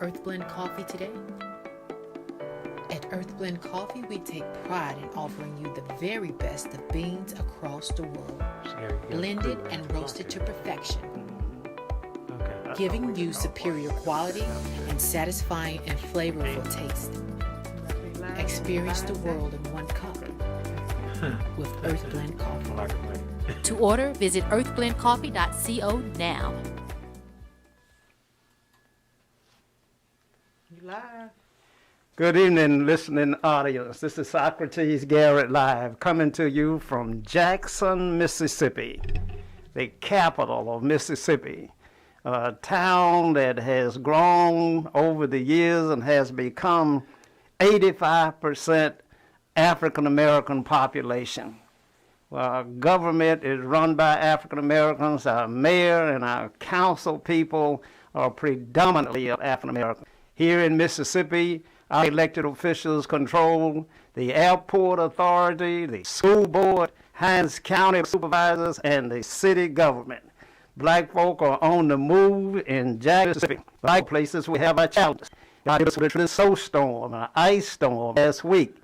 Earth Blend Coffee today? At Earth Blend Coffee, we take pride in offering you the very best of beans across the world, blended and roasted to perfection, giving you superior quality and satisfying and flavorful taste. Experience the world in one cup with Earth Blend Coffee. To order, visit earthblendcoffee.co now. Good evening, listening audience. This is Socrates, Garrett live, coming to you from Jackson, Mississippi, the capital of Mississippi, a town that has grown over the years and has become 85% African American population. Our government is run by African Americans. Our mayor and our council people are predominantly African American. Here in Mississippi, our elected officials control the airport authority, the school board, Hinds County supervisors, and the city government. Black folk are on the move in Jackson, Mississippi. Like places, we have our challenges. God us with a snowstorm, an ice storm last week.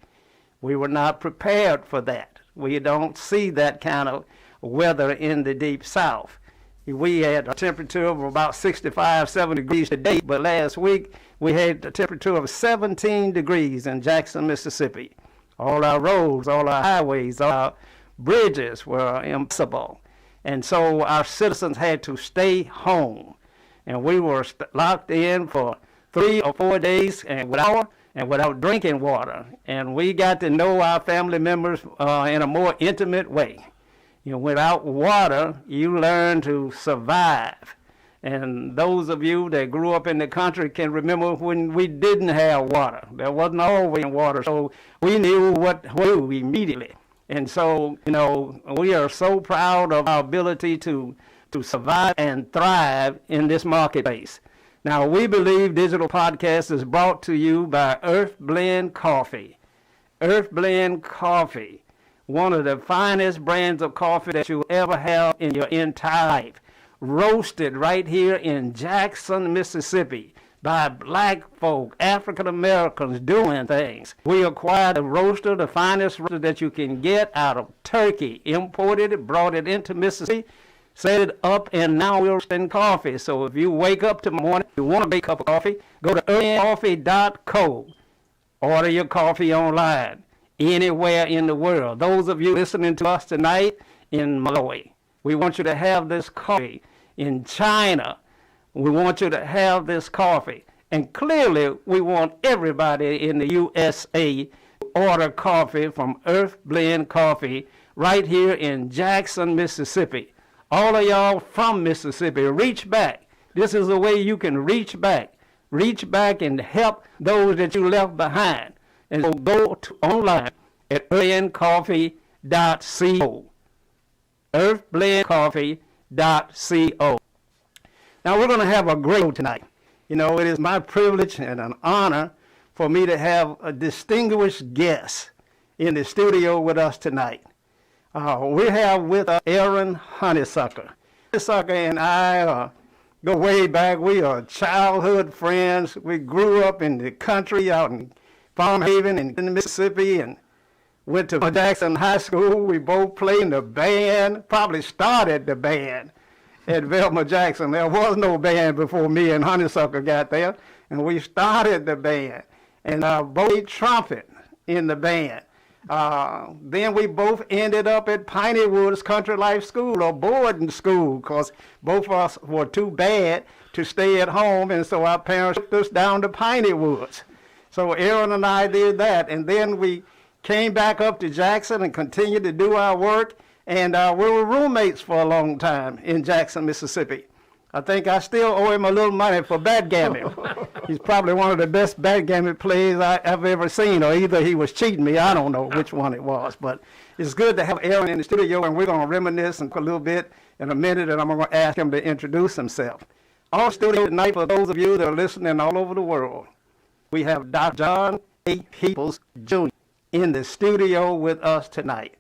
We were not prepared for that. We don't see that kind of weather in the deep south. We had a temperature of about 65, 70 degrees today, but last week we had a temperature of 17 degrees in Jackson, Mississippi. All our roads, all our highways, all our bridges were impassable. And so our citizens had to stay home. And we were locked in for 3 or 4 days and without drinking water. And we got to know our family members in a more intimate way. You know, without water, you learn to survive. And those of you that grew up in the country can remember when we didn't have water. There wasn't always water, so we knew what to do immediately. And so, you know, we are so proud of our ability to survive and thrive in this marketplace. Now, we believe Digital Podcast is brought to you by Earth Blend Coffee. Earth Blend Coffee, one of the finest brands of coffee that you'll ever have in your entire life. Roasted right here in Jackson, Mississippi by black folk, African Americans doing things. We acquired a roaster, the finest roaster that you can get out of Turkey, imported it, brought it into Mississippi, set it up, and now we're roasting coffee. So if you wake up tomorrow morning, you want a big cup of coffee, go to earthblendcoffee.co. Order your coffee online, anywhere in the world. Those of you listening to us tonight in Malawi, we want you to have this coffee. In China, we want you to have this coffee. And clearly, we want everybody in the USA to order coffee from Earth Blend Coffee right here in Jackson, Mississippi. All of y'all from Mississippi, reach back. This is the way you can reach back. Reach back and help those that you left behind. And so go online at earthblendcoffee.co. earthblendcoffee.co. Now we're going to have a great show tonight. You know, it is my privilege and an honor for me to have a distinguished guest in the studio with us tonight. We have with us Aaron Honeysucker. Honeysucker and I go way back. We are childhood friends. We grew up in the country out in Farm Haven in Mississippi and went to Jackson High School. We both played in the band, probably started the band at Velma Jackson. There was no band before me and Honeysucker got there, and we started the band. And both played trumpet in the band. Then we both ended up at Piney Woods Country Life School, or boarding school, because both of us were too bad to stay at home, and so our parents took us down to Piney Woods. So Aaron and I did that, and then we came back up to Jackson and continued to do our work, and we were roommates for a long time in Jackson, Mississippi. I think I still owe him a little money for backgammon. He's probably one of the best backgammon players I've ever seen, or either he was cheating me, I don't know which one it was. But it's good to have Aaron in the studio, and we're going to reminisce a little bit in a minute, and I'm going to ask him to introduce himself. Our studio tonight, for those of you that are listening all over the world, we have Dr. John A. Peoples, Jr. in the studio with us tonight.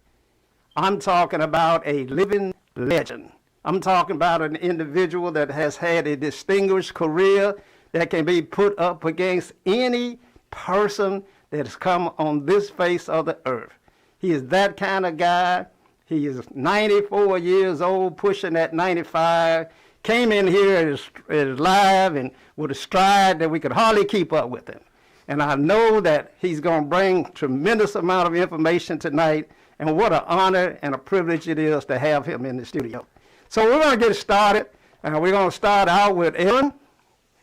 I'm talking about a living legend. I'm talking about an individual that has had a distinguished career that can be put up against any person that has come on this face of the earth. He is that kind of guy. He is 94 years old, pushing that 95. Came in here as live and with a stride that we could hardly keep up with him. And I know that he's going to bring tremendous amount of information tonight. And what an honor and a privilege it is to have him in the studio. So we're going to get started. We're going to start out with Aaron.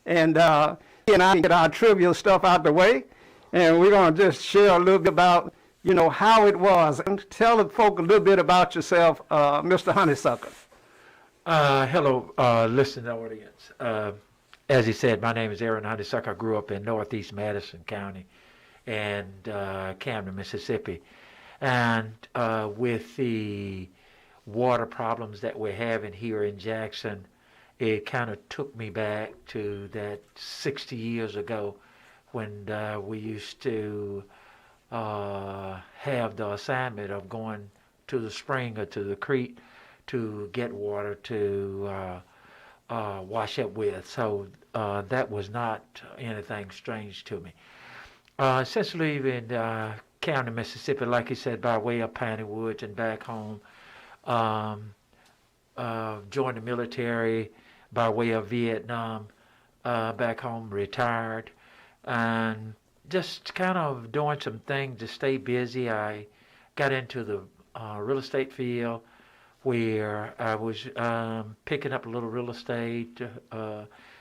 And he and I get our trivial stuff out the way. And we're going to just share a little bit about, how it was. And tell the folk a little bit about yourself, Mr. Honeysuckle. Hello, listening audience. As he said, my name is Aaron Honeysuckle. I grew up in northeast Madison County and Camden, Mississippi. And with the water problems that we're having here in Jackson, it kind of took me back to that 60 years ago when we used to have the assignment of going to the spring or to the creek to get water to wash up with. So that was not anything strange to me. Since leaving County, Mississippi, like you said, by way of Piney Woods and back home, joined the military by way of Vietnam, back home, retired, and just kind of doing some things to stay busy. I got into the real estate field, where I was picking up a little real estate,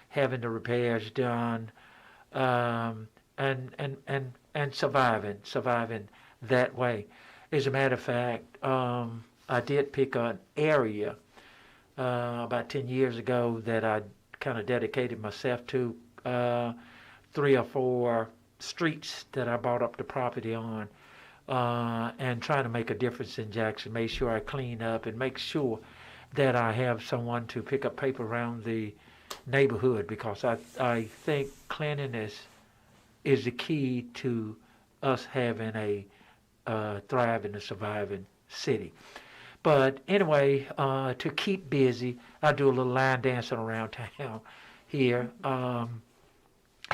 having the repairs done, and surviving that way. As a matter of fact, I did pick an area about 10 years ago that I kind of dedicated myself to, 3 or 4 streets that I bought up the property on. And trying to make a difference in Jackson, make sure I clean up and make sure that I have someone to pick up paper around the neighborhood, because I think cleanliness is the key to us having a thriving and surviving city. But anyway, to keep busy, I do a little line dancing around town here,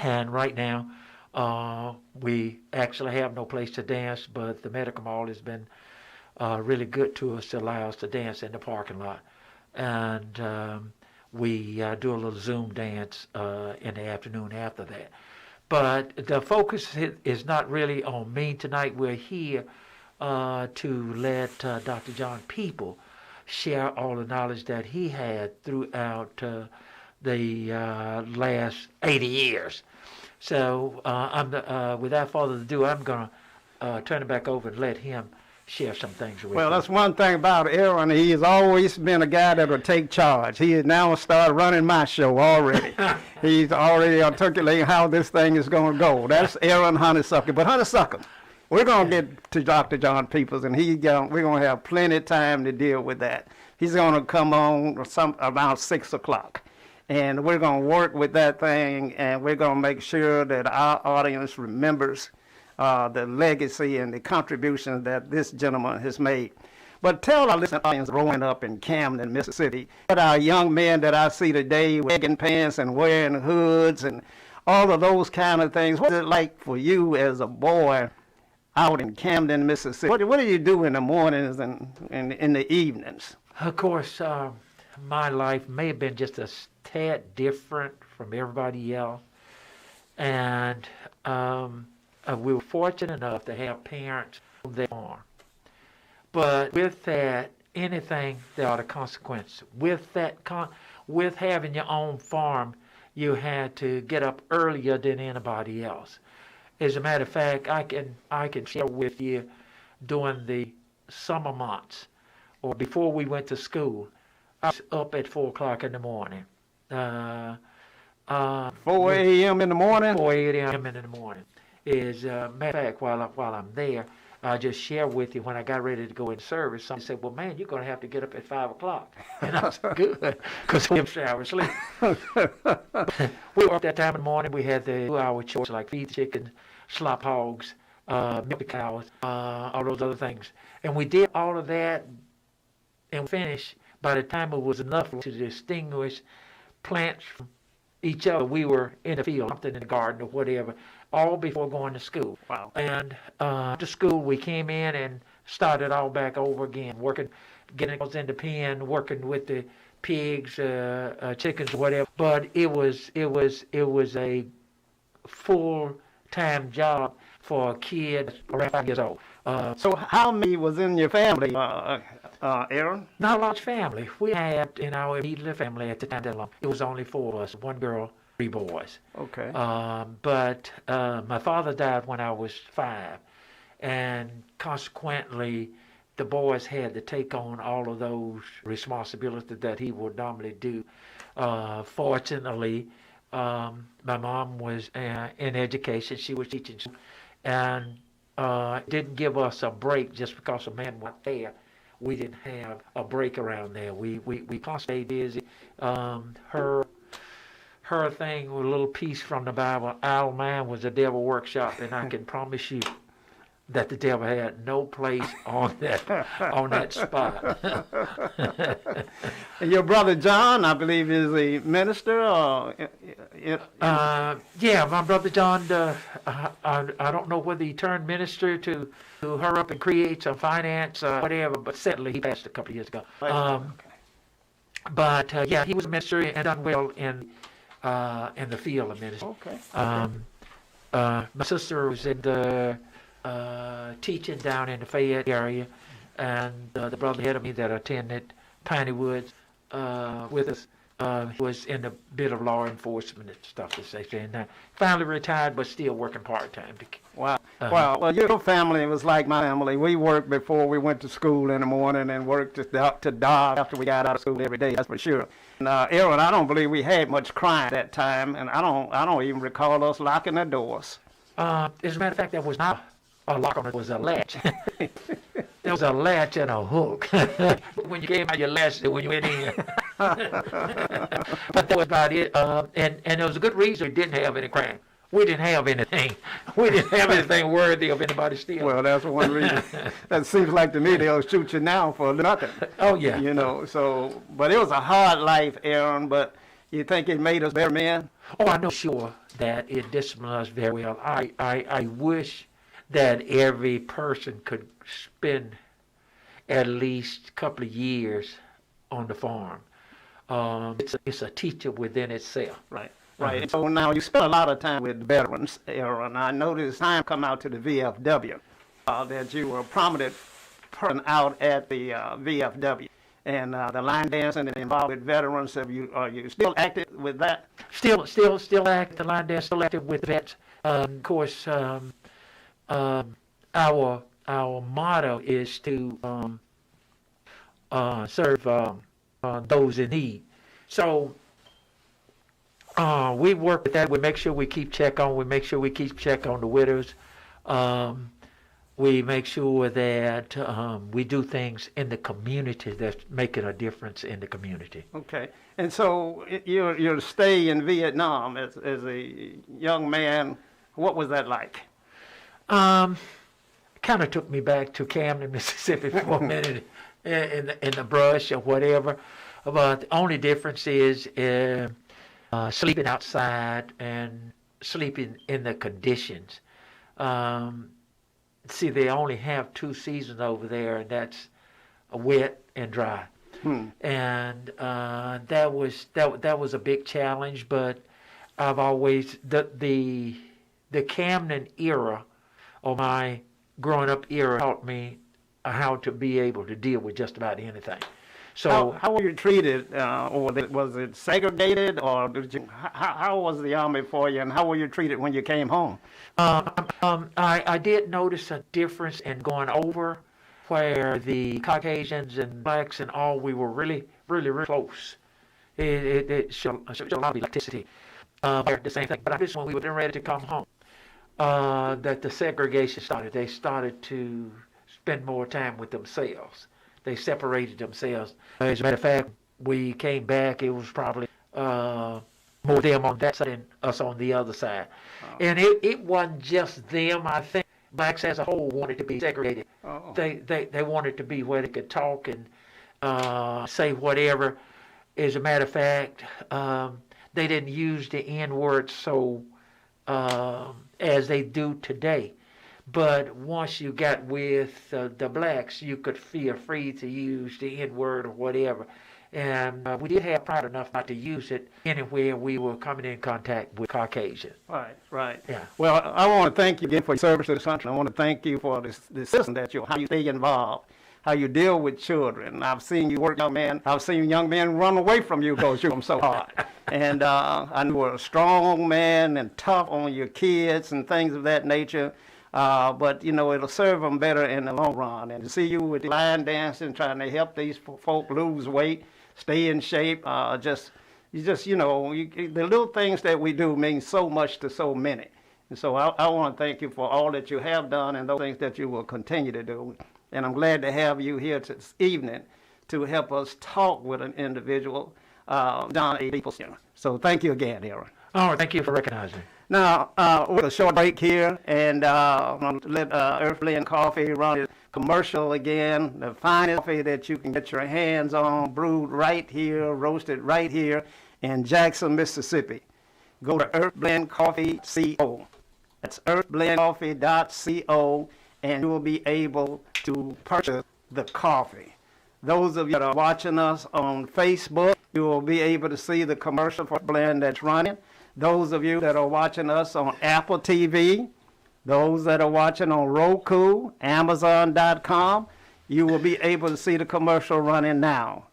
and right now, we actually have no place to dance, but the medical mall has been really good to us to allow us to dance in the parking lot. And we do a little Zoom dance in the afternoon after that. But the focus is not really on me tonight. We're here to let Dr. John People share all the knowledge that he had throughout the last 80 years. So without further ado, I'm going to turn it back over and let him share some things with you. Well, that's one thing about Aaron. He has always been a guy that will take charge. He has now started running my show already. He's already articulating how this thing is going to go. That's Aaron Honeysuckle. But Honeysuckle, we're going to get to Dr. John Peoples, and we're going to have plenty of time to deal with that. He's going to come on around 6 o'clock. And we're going to work with that thing, and we're going to make sure that our audience remembers the legacy and the contributions that this gentleman has made. But tell our listening audience growing up in Camden, Mississippi, what our young men that I see today wearing pants and wearing hoods and all of those kind of things. What is it like for you as a boy out in Camden, Mississippi? What do you do in the mornings and in the evenings? Of course, my life may have been just a tad different from everybody else, and we were fortunate enough to have parents that are. But with that, anything, there are the consequences. With that, with having your own farm, you had to get up earlier than anybody else. As a matter of fact, I can share with you during the summer months, or before we went to school, I was up at 4 o'clock in the morning. 4 a.m. in the morning? 4 a.m. in the morning. As a matter of fact, while I'm there, I'll just share with you, when I got ready to go in service, somebody said, well, man, you're going to have to get up at 5 o'clock. And I was good, because we have 3 hours sleep. We were up that time in the morning. We had the 2-hour chores like feed chickens, slop hogs, milk the cows, all those other things. And we did all of that and finished by the time it was enough to distinguish plants from each other. We were in the field, something in the garden or whatever, all before going to school. Wow. And after school, we came in and started all back over again, working, getting us in the pen, working with the pigs, chickens, whatever. But it was a full-time job for a kid around 5 years old. So how many was in your family, Aaron? Not a large family. We had in our immediate family at the time that long. It was only 4 of us, 1 girl, 3 boys. Okay. But my father died when I was 5, and consequently, the boys had to take on all of those responsibilities that he would normally do. Fortunately, my mom was in education. She was teaching, and didn't give us a break just because a man wasn't there. We didn't have a break around there. We constantly busy. Her thing with a little piece from the Bible, our mind was a devil workshop, and I can promise you that the devil had no place on that spot. And your brother John, I believe, is a minister. Or, yeah, my brother John. I don't know whether he turned minister to hurry up and create some finance, whatever. But sadly, he passed a couple of years ago. But yeah, he was a minister and done well in the field of ministry. Okay. My sister was in the teaching down in the Fayette area, and the brother ahead of me that attended Piney Woods with us was in a bit of law enforcement and stuff, as they say. And finally retired, but still working part-time. Wow. Well, your family was like my family. We worked before we went to school in the morning and worked to dark after we got out of school every day, that's for sure. And Aaron, I don't believe we had much crime at that time, and I don't even recall us locking the doors. As a matter of fact, there was not a lock on it, was a latch. There was a latch and a hook. When you came out, you latched it when you went in. But that was about it. And there was a good reason we didn't have any crime. We didn't have anything. We didn't have anything worthy of anybody stealing. Well, that's one reason. That seems like to me they'll shoot you now for nothing. Oh, yeah. You know, so, but it was a hard life, Aaron, but you think it made us better men? Oh, I know sure that it disciplined us very well. I wish that every person could spend at least a couple of years on the farm. It's a teacher within itself. Right. Right. So now you spent a lot of time with veterans, Aaron. I noticed time come out to the VFW that you were a prominent person out at the VFW and the line dancing and involved with veterans. Are you still active with that? Still active. The line dance still active with vets. Of course, our motto is to serve those in need. So we work with that. We make sure we keep check on. We make sure we keep check on the widows. We make sure that we do things in the community that's making a difference in the community. Okay. And so your stay in Vietnam as a young man, what was that like? Kind of took me back to Camden, Mississippi for a minute in the brush or whatever. But the only difference is sleeping outside and sleeping in the conditions. See, they only have 2 seasons over there, and that's wet and dry. And that was a big challenge. But I've always the Camden era, or my growing up era, taught me how to be able to deal with just about anything. So how were you treated, or was it segregated, or how was the Army for you, and how were you treated when you came home? I did notice a difference in going over, where the Caucasians and blacks and all, we were really close. It showed a lot of electricity. The same thing, but I just when we were ready to come home, that the segregation started. They started to spend more time with themselves. They separated themselves. As a matter of fact, we came back, it was probably more them on that side than us on the other side. Oh. And it wasn't just them. I think blacks as a whole wanted to be segregated. Oh. They wanted to be where they could talk and say whatever. As a matter of fact, they didn't use the N-word so as they do today. But once you got with the blacks, you could feel free to use the N-word or whatever. And we did have pride enough not to use it anywhere we were coming in contact with Caucasians. Right, right. Yeah. Well, I want to thank you again for your service to the country. I want to thank you for the system how you stay involved, how you deal with children. I've seen you work, young man. I've seen young men run away from you because you work so hard. And I knew you were a strong man and tough on your kids and things of that nature. But, you know, it'll serve them better in the long run. And to see you with line dancing, trying to help these folk lose weight, stay in shape, the little things that we do mean so much to so many. And so I want to thank you for all that you have done and those things that you will continue to do. And I'm glad to have you here this evening to help us talk with an individual, John A. Peoples. So thank you again, Aaron. Oh, thank you for recognizing. Now, with a short break here, and I'm going to let Earthly Coffee run a commercial again. The finest coffee that you can get your hands on, brewed right here, roasted right here in Jackson, Mississippi. Go to earthblendcoffee.co. That's earthblendcoffee.co, and you will be able to purchase the coffee. Those of you that are watching us on Facebook, you will be able to see the commercial for blend that's running. Those of you that are watching us on Apple TV, those that are watching on Roku, Amazon.com, you will be able to see the commercial running now.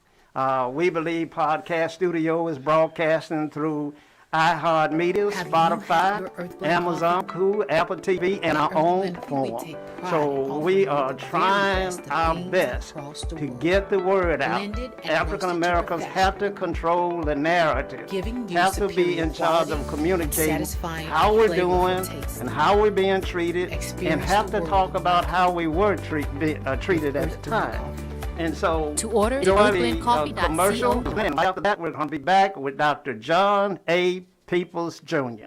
We Believe Podcast Studio is broadcasting through iHeartMedia, Spotify, Amazon, Cool, Apple TV, and our own form. So we are trying our best to get the word out. African Americans have to control the narrative, have to be in charge of communicating how we're doing and how we're being treated, and have to talk about how we were treated at the time. And so, to order, commercial. And after that, we're going to be back with Dr. John A. Peoples, Jr.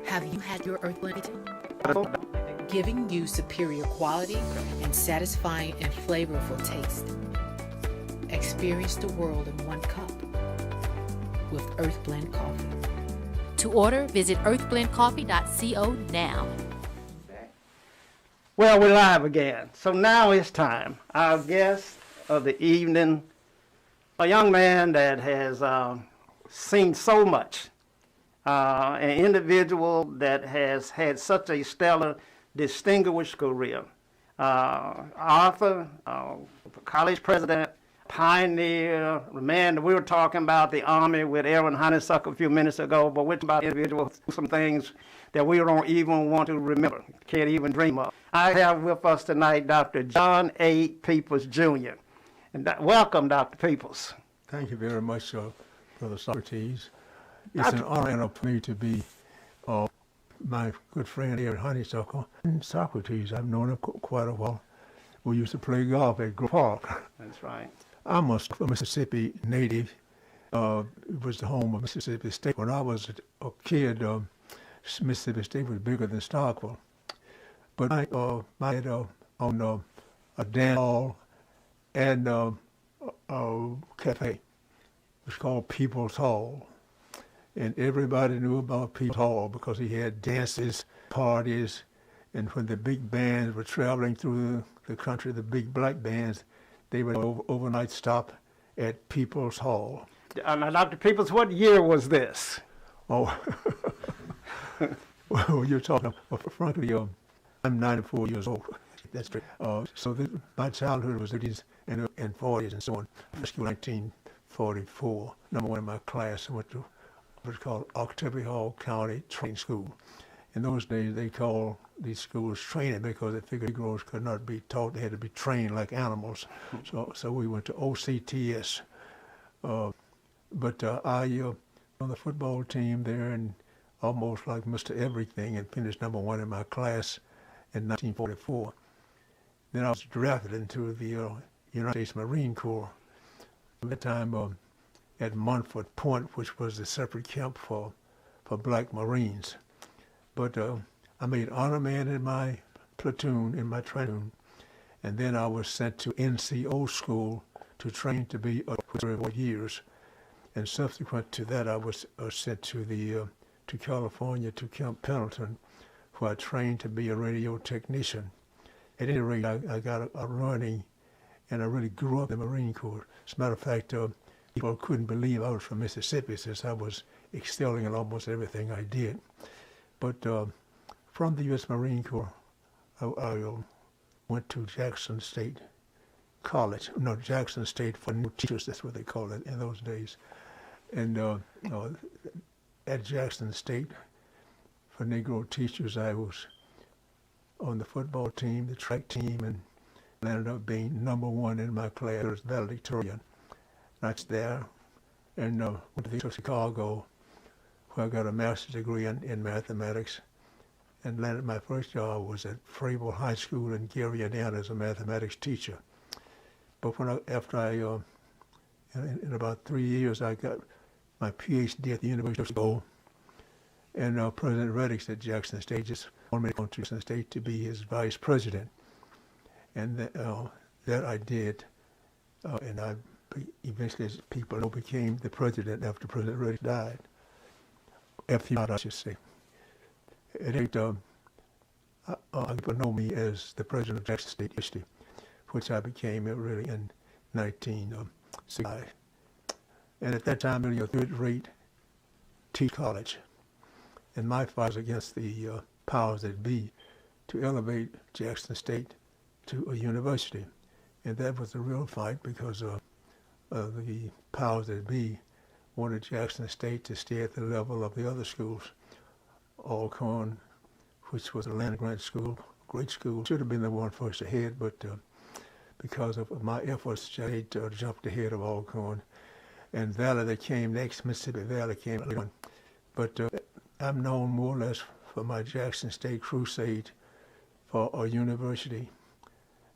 Have you had your Earth Blend? Giving you superior quality and satisfying and flavorful taste. Experience the world in one cup with Earth Blend Coffee. To order, visit earthblendcoffee.co now. Well, we're live again. So now it's time. Our guest of the evening, a young man that has seen so much, an individual that has had such a stellar, distinguished career. Author, college president, pioneer, man, we were talking about the Army with Aaron Honeysuckle a few minutes ago, but we're talking about individuals, some things that we don't even want to remember, can't even dream of. I have with us tonight Dr. John A. Peoples, Jr. And welcome, Dr. Peoples. Thank you very much, Brother Socrates. It's an honor for me to be my good friend Aaron Honeysuckle. And Socrates, I've known him quite a while. We used to play golf at Grove Park. That's right. I'm a Mississippi native. It was the home of Mississippi State. When I was a kid, Mississippi State was bigger than Starkville. But I had on a dance hall and a cafe. It was called People's Hall. And everybody knew about People's Hall because he had dances, parties, and when the big bands were traveling through the country, the big black bands, they would overnight stop at People's Hall. Now, Dr. Peoples, what year was this? Oh, well, you're talking, frankly, I'm 94 years old. That's true. My childhood was 30s and 40s and so on. I was in 1944, number one in my class. I went to what was called Octavie Hall County Training School. In those days, they called these schools training because they figured Negroes could not be taught; they had to be trained like animals. So we went to OCTS. But I on the football team there, and almost like Mr. Everything, and finished number one in my class in 1944. Then I was drafted into the United States Marine Corps. At that time, at Montford Point, which was the separate camp for black Marines. But I made honor man in my platoon, in my training, And then I was sent to NCO school to train to be a 4 years. And subsequent to that, I was sent to California, to Camp Pendleton, where I trained to be a radio technician. At any rate, I got a running, and I really grew up in the Marine Corps. As a matter of fact, people couldn't believe I was from Mississippi, since I was excelling in almost everything I did. But from the U.S. Marine Corps, I went to Jackson State College. No, Jackson State for new teachers, that's what they called it in those days. And at Jackson State, for Negro teachers, I was on the football team, the track team, and ended up being #1 in my class as valedictorian. That's there. And went to Chicago, where I got a master's degree in mathematics, and landed my first job was at Frable High School in Gary, Indiana, as a mathematics teacher. But in about 3 years, I got my PhD at the University of Chicago, and President Reddick at Jackson State just wanted me to go to Jackson State to be his vice president. And that I did, and I eventually, as people know, became the president after President Reddick died. After he died, I should say. People know me as the president of Jackson State University, which I became really in 1965. And at that time, really a third-rate tea college. And my fight was against the powers that be to elevate Jackson State to a university. And that was a real fight, because the powers that be wanted Jackson State to stay at the level of the other schools. Alcorn, which was a land-grant school, great school, should have been the one first ahead, but because of my efforts, I jumped ahead of Alcorn. And Valley that came next, Mississippi Valley came later. But I'm known more or less for my Jackson State crusade for a university,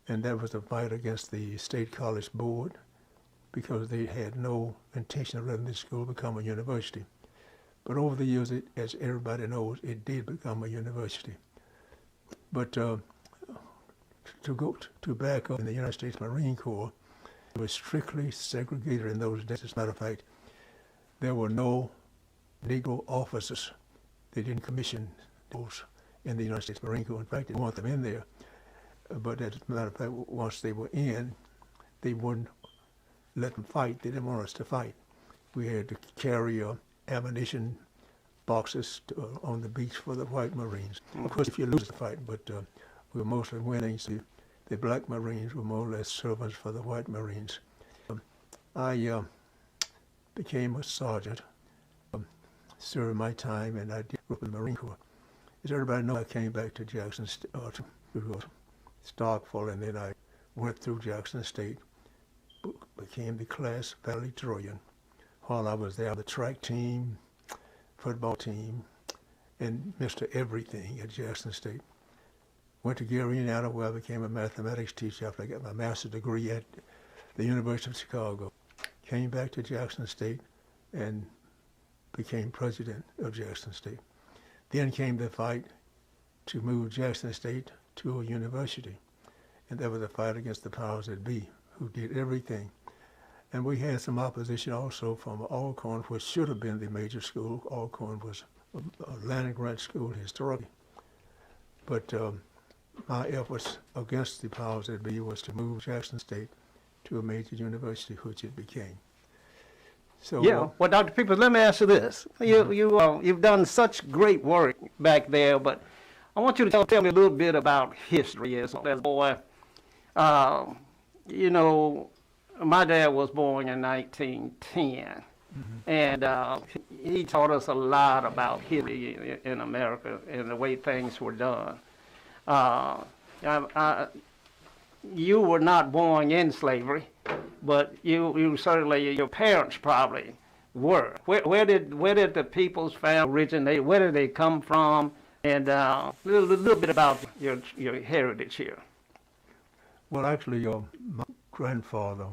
and that was a fight against the State College Board, because they had no intention of letting this school become a university. But over the years, as everybody knows, it did become a university. But to back up, in the United States Marine Corps, it was strictly segregated in those days. As a matter of fact, there were no Negro officers. They didn't commission those in the United States Marine Corps. In fact, they didn't want them in there. But as a matter of fact, once they were in, they wouldn't let them fight. They didn't want us to fight. We had to carry ammunition boxes on the beach for the white Marines. Of course, if you lose the fight, but we were mostly winning, so the black Marines were more or less servants for the white Marines. I became a sergeant, served my time, and I did work in the Marine Corps. As everybody knows, I came back to Jackson to Starkville, and then I went through Jackson State, became the class valedictorian. While I was there, the track team, football team, and Mr. Everything at Jackson State. Went to Gary, Indiana, where I became a mathematics teacher after I got my master's degree at the University of Chicago. Came back to Jackson State and became president of Jackson State. Then came the fight to move Jackson State to a university. And that was a fight against the powers that be, who did everything. And we had some opposition also from Alcorn, which should have been the major school. Alcorn was a land-grant school historically. But my efforts against the powers that be was to move Jackson State to a major university, which it became. So, Yeah, well, Dr. Peoples, let me ask you this. You've done such great work back there, but I want you to tell me a little bit about history as a boy. You know, my dad was born in 1910, and he taught us a lot about history in America and the way things were done. You were not born in slavery, but you certainly, your parents probably were. Where did the Peoples family originate? Where did they come from? And a little bit about your heritage here. well, actually, my grandfather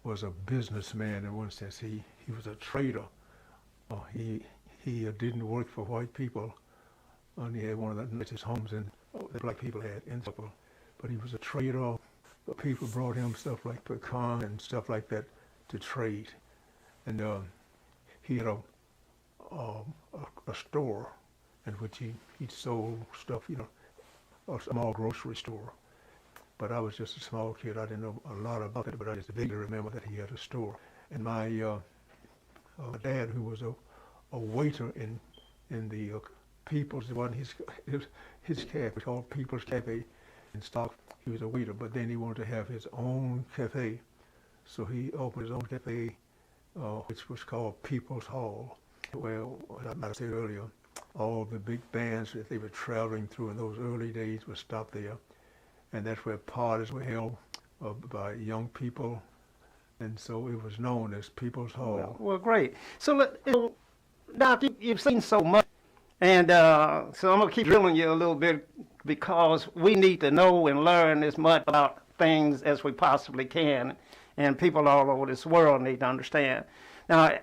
was a businessman in one sense. He was a trader. He didn't work for white people. And he had one of the nicest homes the black people had in Socrates. but he was a trader. But people brought him stuff like pecan and stuff like that to trade. And he had a store in which he sold stuff, a small grocery store. But I was just a small kid. I didn't know a lot about it, but I just vaguely remember that he had a store. And my dad, who was a waiter in the People's, it wasn't his cafe, it was called People's Cafe in Stock. He was a waiter, but then he wanted to have his own cafe. So he opened his own cafe, which was called People's Hall. Well, as I might have said earlier, all the big bands that they were traveling through in those early days would stop there. And that's where parties were held by young people. And so it was known as People's Hall. Well, great. So, Doc, you've seen so much. And so I'm going to keep drilling you a little bit because we need to know and learn as much about things as we possibly can. And people all over this world need to understand. Now,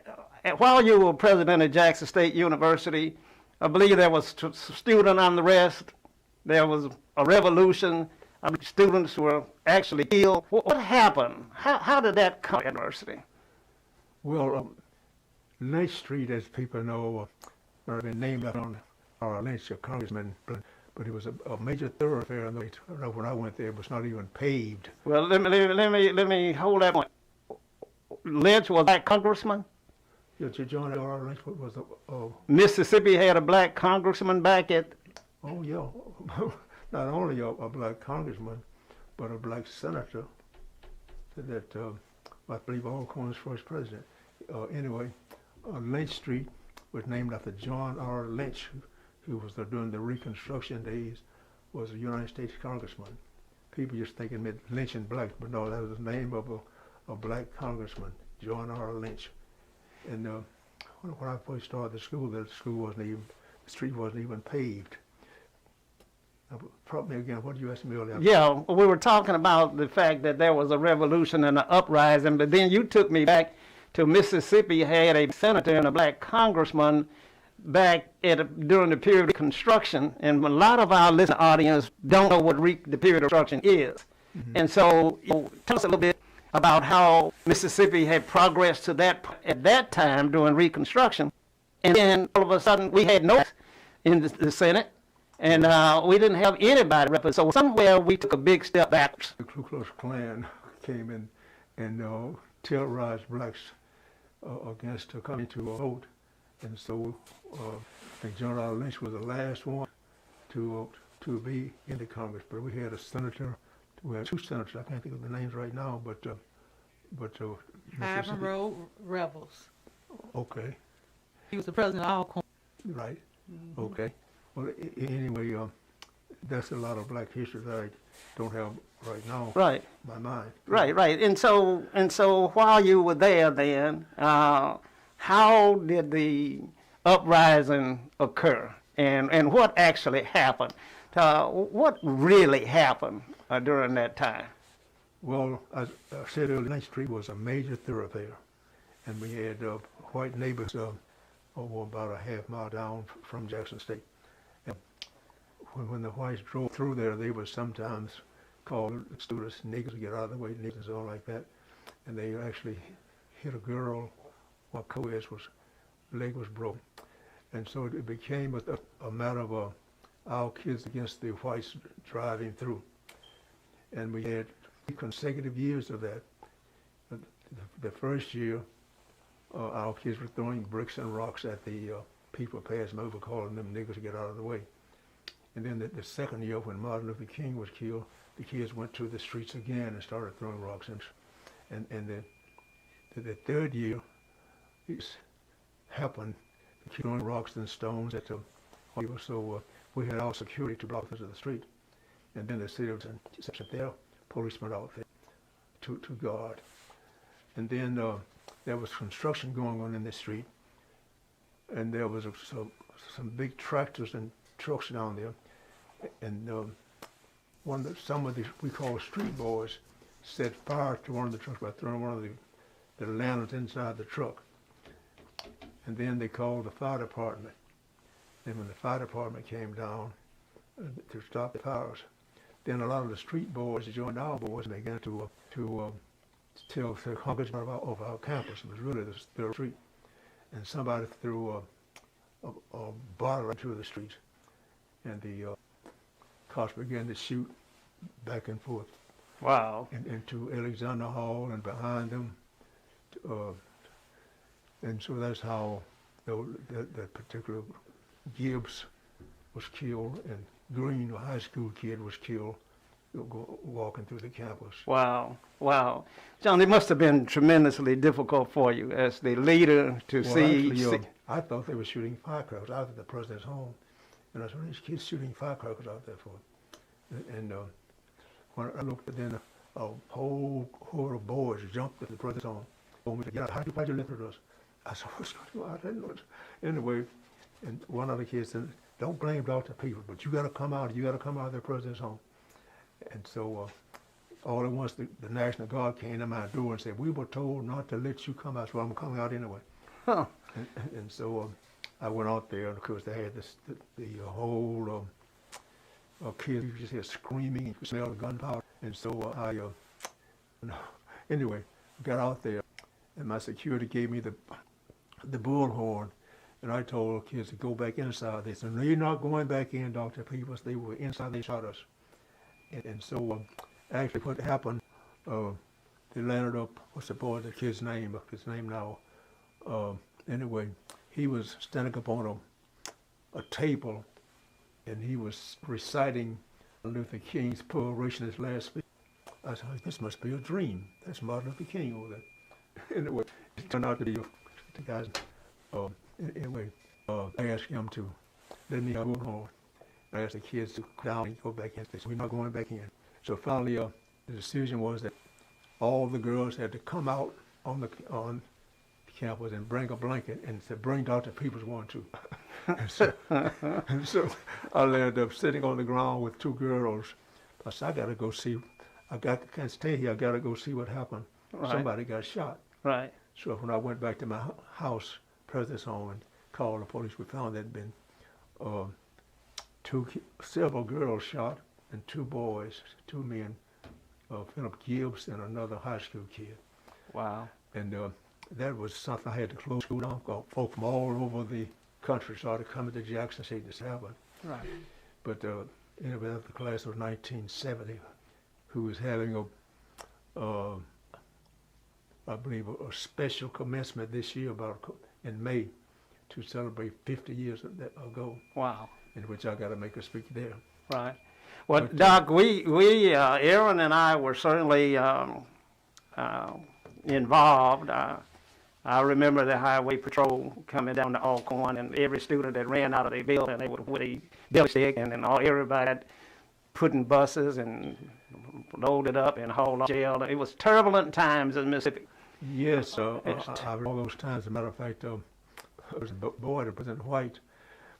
while you were president of Jackson State University, I believe there was student unrest. There was a revolution. Students were actually killed. What happened? How did that come to the university? Well, Lynch Street, as people know, had been named after our Lynch, a congressman, but it was a major thoroughfare. And when I went there, it was not even paved. Well, let me hold that point. Lynch was a black congressman. Yeah, John R. Lynch was Mississippi had a black congressman back at. Oh yeah, not only a black congressman, but a black senator. That I believe Alcorn's first president. Anyway, Lynch Street was named after John R. Lynch, who was during the Reconstruction days, was a United States congressman. People just think it meant Lynch and black, but no, that was the name of a black congressman, John R. Lynch. And when I first started the street wasn't even paved. Prompt me again, what did you ask me earlier? Yeah, we were talking about the fact that there was a revolution and an uprising, but then you took me back to Mississippi had a senator and a black congressman back during the period of construction, and a lot of our listening audience don't know what the period of construction is. Mm-hmm. And so tell us a little bit about how Mississippi had progressed to at that time during Reconstruction, and then all of a sudden we had no in the Senate, and we didn't have anybody represent. So somewhere we took a big step backwards. The Ku Klux Klan came in and terrorized blacks against coming to a vote, and so I think John R. Lynch was the last one to be in the Congress. But we had a senator. We had two senators. I can't think of the names right now, but Ivan Road Rebels. Okay. He was the president of Alcorn. Right. Mm-hmm. Okay. Well, anyway, that's a lot of black history that I don't have right now. Right. In my mind. Right. And so while you were there, then, how did the uprising occur, and what actually happened? What really happened during that time? Well, as I said earlier, Lynch Street was a major thoroughfare, and we had white neighbors over about a half mile down from Jackson State. And when the whites drove through there, they would sometimes call the students niggers to get out of the way, niggers and all like that. And they actually hit a girl while co-ed's leg was broken. And so it became a matter of our kids against the whites driving through. And we had 3 consecutive years of that. The first year, our kids were throwing bricks and rocks at the people passing over, calling them niggers to get out of the way. And then the second year, when Martin Luther King was killed, the kids went to the streets again and started throwing rocks. And the third year, it happened, throwing rocks and stones at the people. So we had our security to block us of the street. And then the citizens sent their policemen out there to guard. And then there was construction going on in the street, and there was some big tractors and trucks down there, and some of the we call street boys set fire to one of the trucks by throwing one of the lanterns inside the truck. And then they called the fire department. And when the fire department came down to stop the fires, then a lot of the street boys joined our boys and began to tell the congregation of our campus. It was really the street. And somebody threw a bottle into the street, and the cops began to shoot back and forth. Wow. Into Alexander Hall and behind them. And so that's how that particular Gibbs was killed, and Green, a high school kid, was killed walking through the campus. Wow. Wow. John, it must have been tremendously difficult for you as the leader to see. Actually, I thought they were shooting firecrackers out at the president's home. And I said, these kids shooting firecrackers out there for? And when I looked, then a whole horde of boys jumped at the president's home. Told me to get out. Why'd you lift us? I said, what's going on? I didn't know. Anyway, and one of the kids said, don't blame Dr. People, but you got to come out. You got to come out of the president's home. And so all at once the National Guard came to my door and said, we were told not to let you come out, so I'm coming out anyway. Huh. And so I went out there, and of course they had the whole kids, you just hear screaming, you could smell the gunpowder. And so anyway, got out there, and my security gave me the bullhorn, and I told the kids to go back inside. They said, no, you're not going back in, Dr. Peebles. They were inside, they shot us. And so actually what happened, they landed up, what's the kid's name, his name now. Anyway, he was standing up on a table, and he was reciting Luther King's peroration, his last speech. I said, this must be a dream. That's Martin Luther King over there. Anyway, it turned out to be the guy's. Anyway, I asked him to let me go home. I asked the kids to come down and go back in. They said, we're not going back in. So finally, the decision was that all the girls had to come out on campus and bring a blanket and said, bring Dr. Peoples one too. and so I ended up sitting on the ground with two girls. I said, I got to go see. Can't stay here. I got to go see what happened. Right. Somebody got shot. Right. So when I went back to my house, president's home, and called the police, we found there'd been several girls shot and two boys, two men, Philip Gibbs and another high school kid. Wow. And that was something I had to close school down. Folk from all over the country started coming to Jackson State this happened. Right. But anyway, the class of 1970, who was having I believe a special commencement this year in May to celebrate 50 years ago. Wow. In which I got to make a speech there. Right. Well, but, Doc, we Aaron and I were certainly involved. I remember the highway patrol coming down to Alcorn, and every student that ran out of their building, they would with a billy stick, and then everybody putting buses and loaded up and hauled off jail. It was turbulent times in Mississippi. Yes, I all those times. As a matter of fact, I was a boy that President White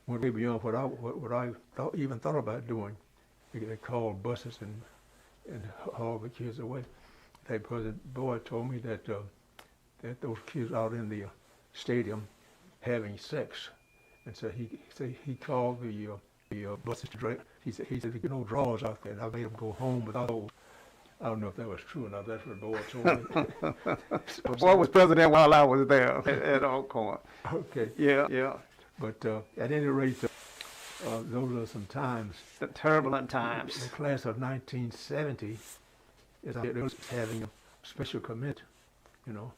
went way beyond what I even thought about doing. They called buses and hauled the kids away. President Boyd told me that those kids out in the stadium having sex, and so he called the buses to drive. He said there no drawers out there, and I made them go home without those. I don't know if that was true or not. That's what Boyd told me. Boy was president while I was there at Alcorn. Okay. Yeah. But at any rate, those are some times. The turbulent times. The class of 1970 is having a special commit, in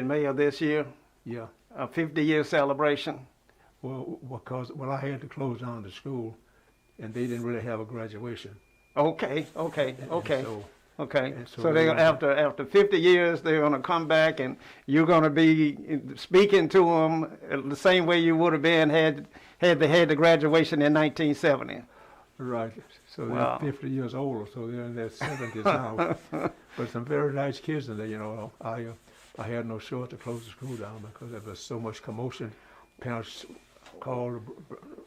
May of this year. Yeah. A 50-year celebration. Well, because I had to close down the school, and they didn't really have a graduation. Okay. So they after 50 years, they're going to come back, and you're going to be speaking to them the same way you would have been had they had the graduation in 1970. Right. So they're 50 years older, so they're in their 70s now. But some very nice kids in there. I had no choice to close the school down because there was so much commotion. Parents called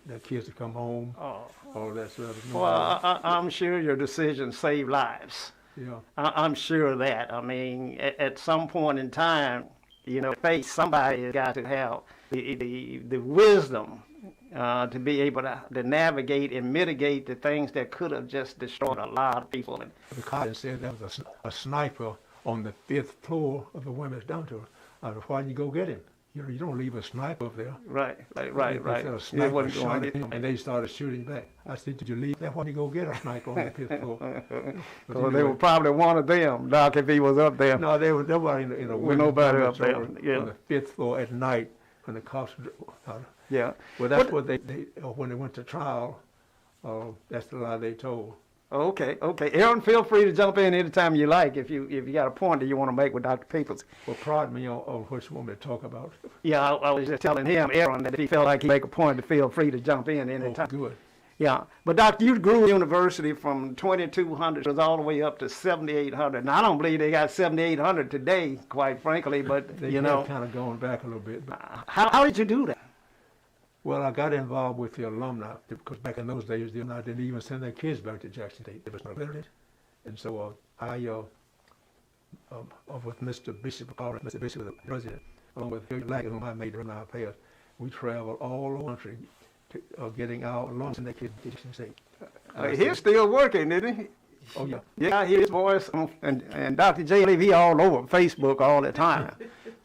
their kids to come home. All that stuff. Well, I'm sure your decision saved lives. Yeah. I'm sure of that. I mean, at some point in time, faith, somebody has got to have the wisdom to be able to navigate and mitigate the things that could have just destroyed a lot of people. The captain said there was a sniper on the 5th floor of the women's dormitory. I said, why didn't you go get him? You don't leave a sniper up there. Right. They Right. said a It sniper wasn't shot going at him, and they started shooting back. I said, did you leave that? Why didn't you go get a sniper on the 5th floor? But So they were probably one of them, Doc, if he was up there. No, they were in a With nobody up there, dormitory yeah. on the 5th floor at night when the cops. Yeah. Well, that's what they when they went to trial. That's the lie they told. Okay. Aaron, feel free to jump in anytime you like if you got a point that you want to make with Dr. Peoples. Well, prod me on what you want me to talk about. Yeah, I was just telling him, Aaron, that if he felt like he'd make a point, to feel free to jump in Oh, anytime. good. Yeah, but Doctor, you grew the university from 2,200 all the way up to 7,800. Now, I don't believe they got 7,800 today, quite frankly, but They have kind of gone back a little bit. But, how did you do that? well, I got involved with the alumni because back in those days, the alumni didn't even send their kids back to Jackson State. There was no literate. And so I, with Mr. Bishop, Mr. Bishop, the president, along with Gary Lackett, whom I made alumni payers, we traveled all over the country to getting our alumni and their kids to Jackson State. He's still working, isn't he? Oh, yeah. Yeah, I hear his voice, and Dr. J. Lee, he all over Facebook all the time.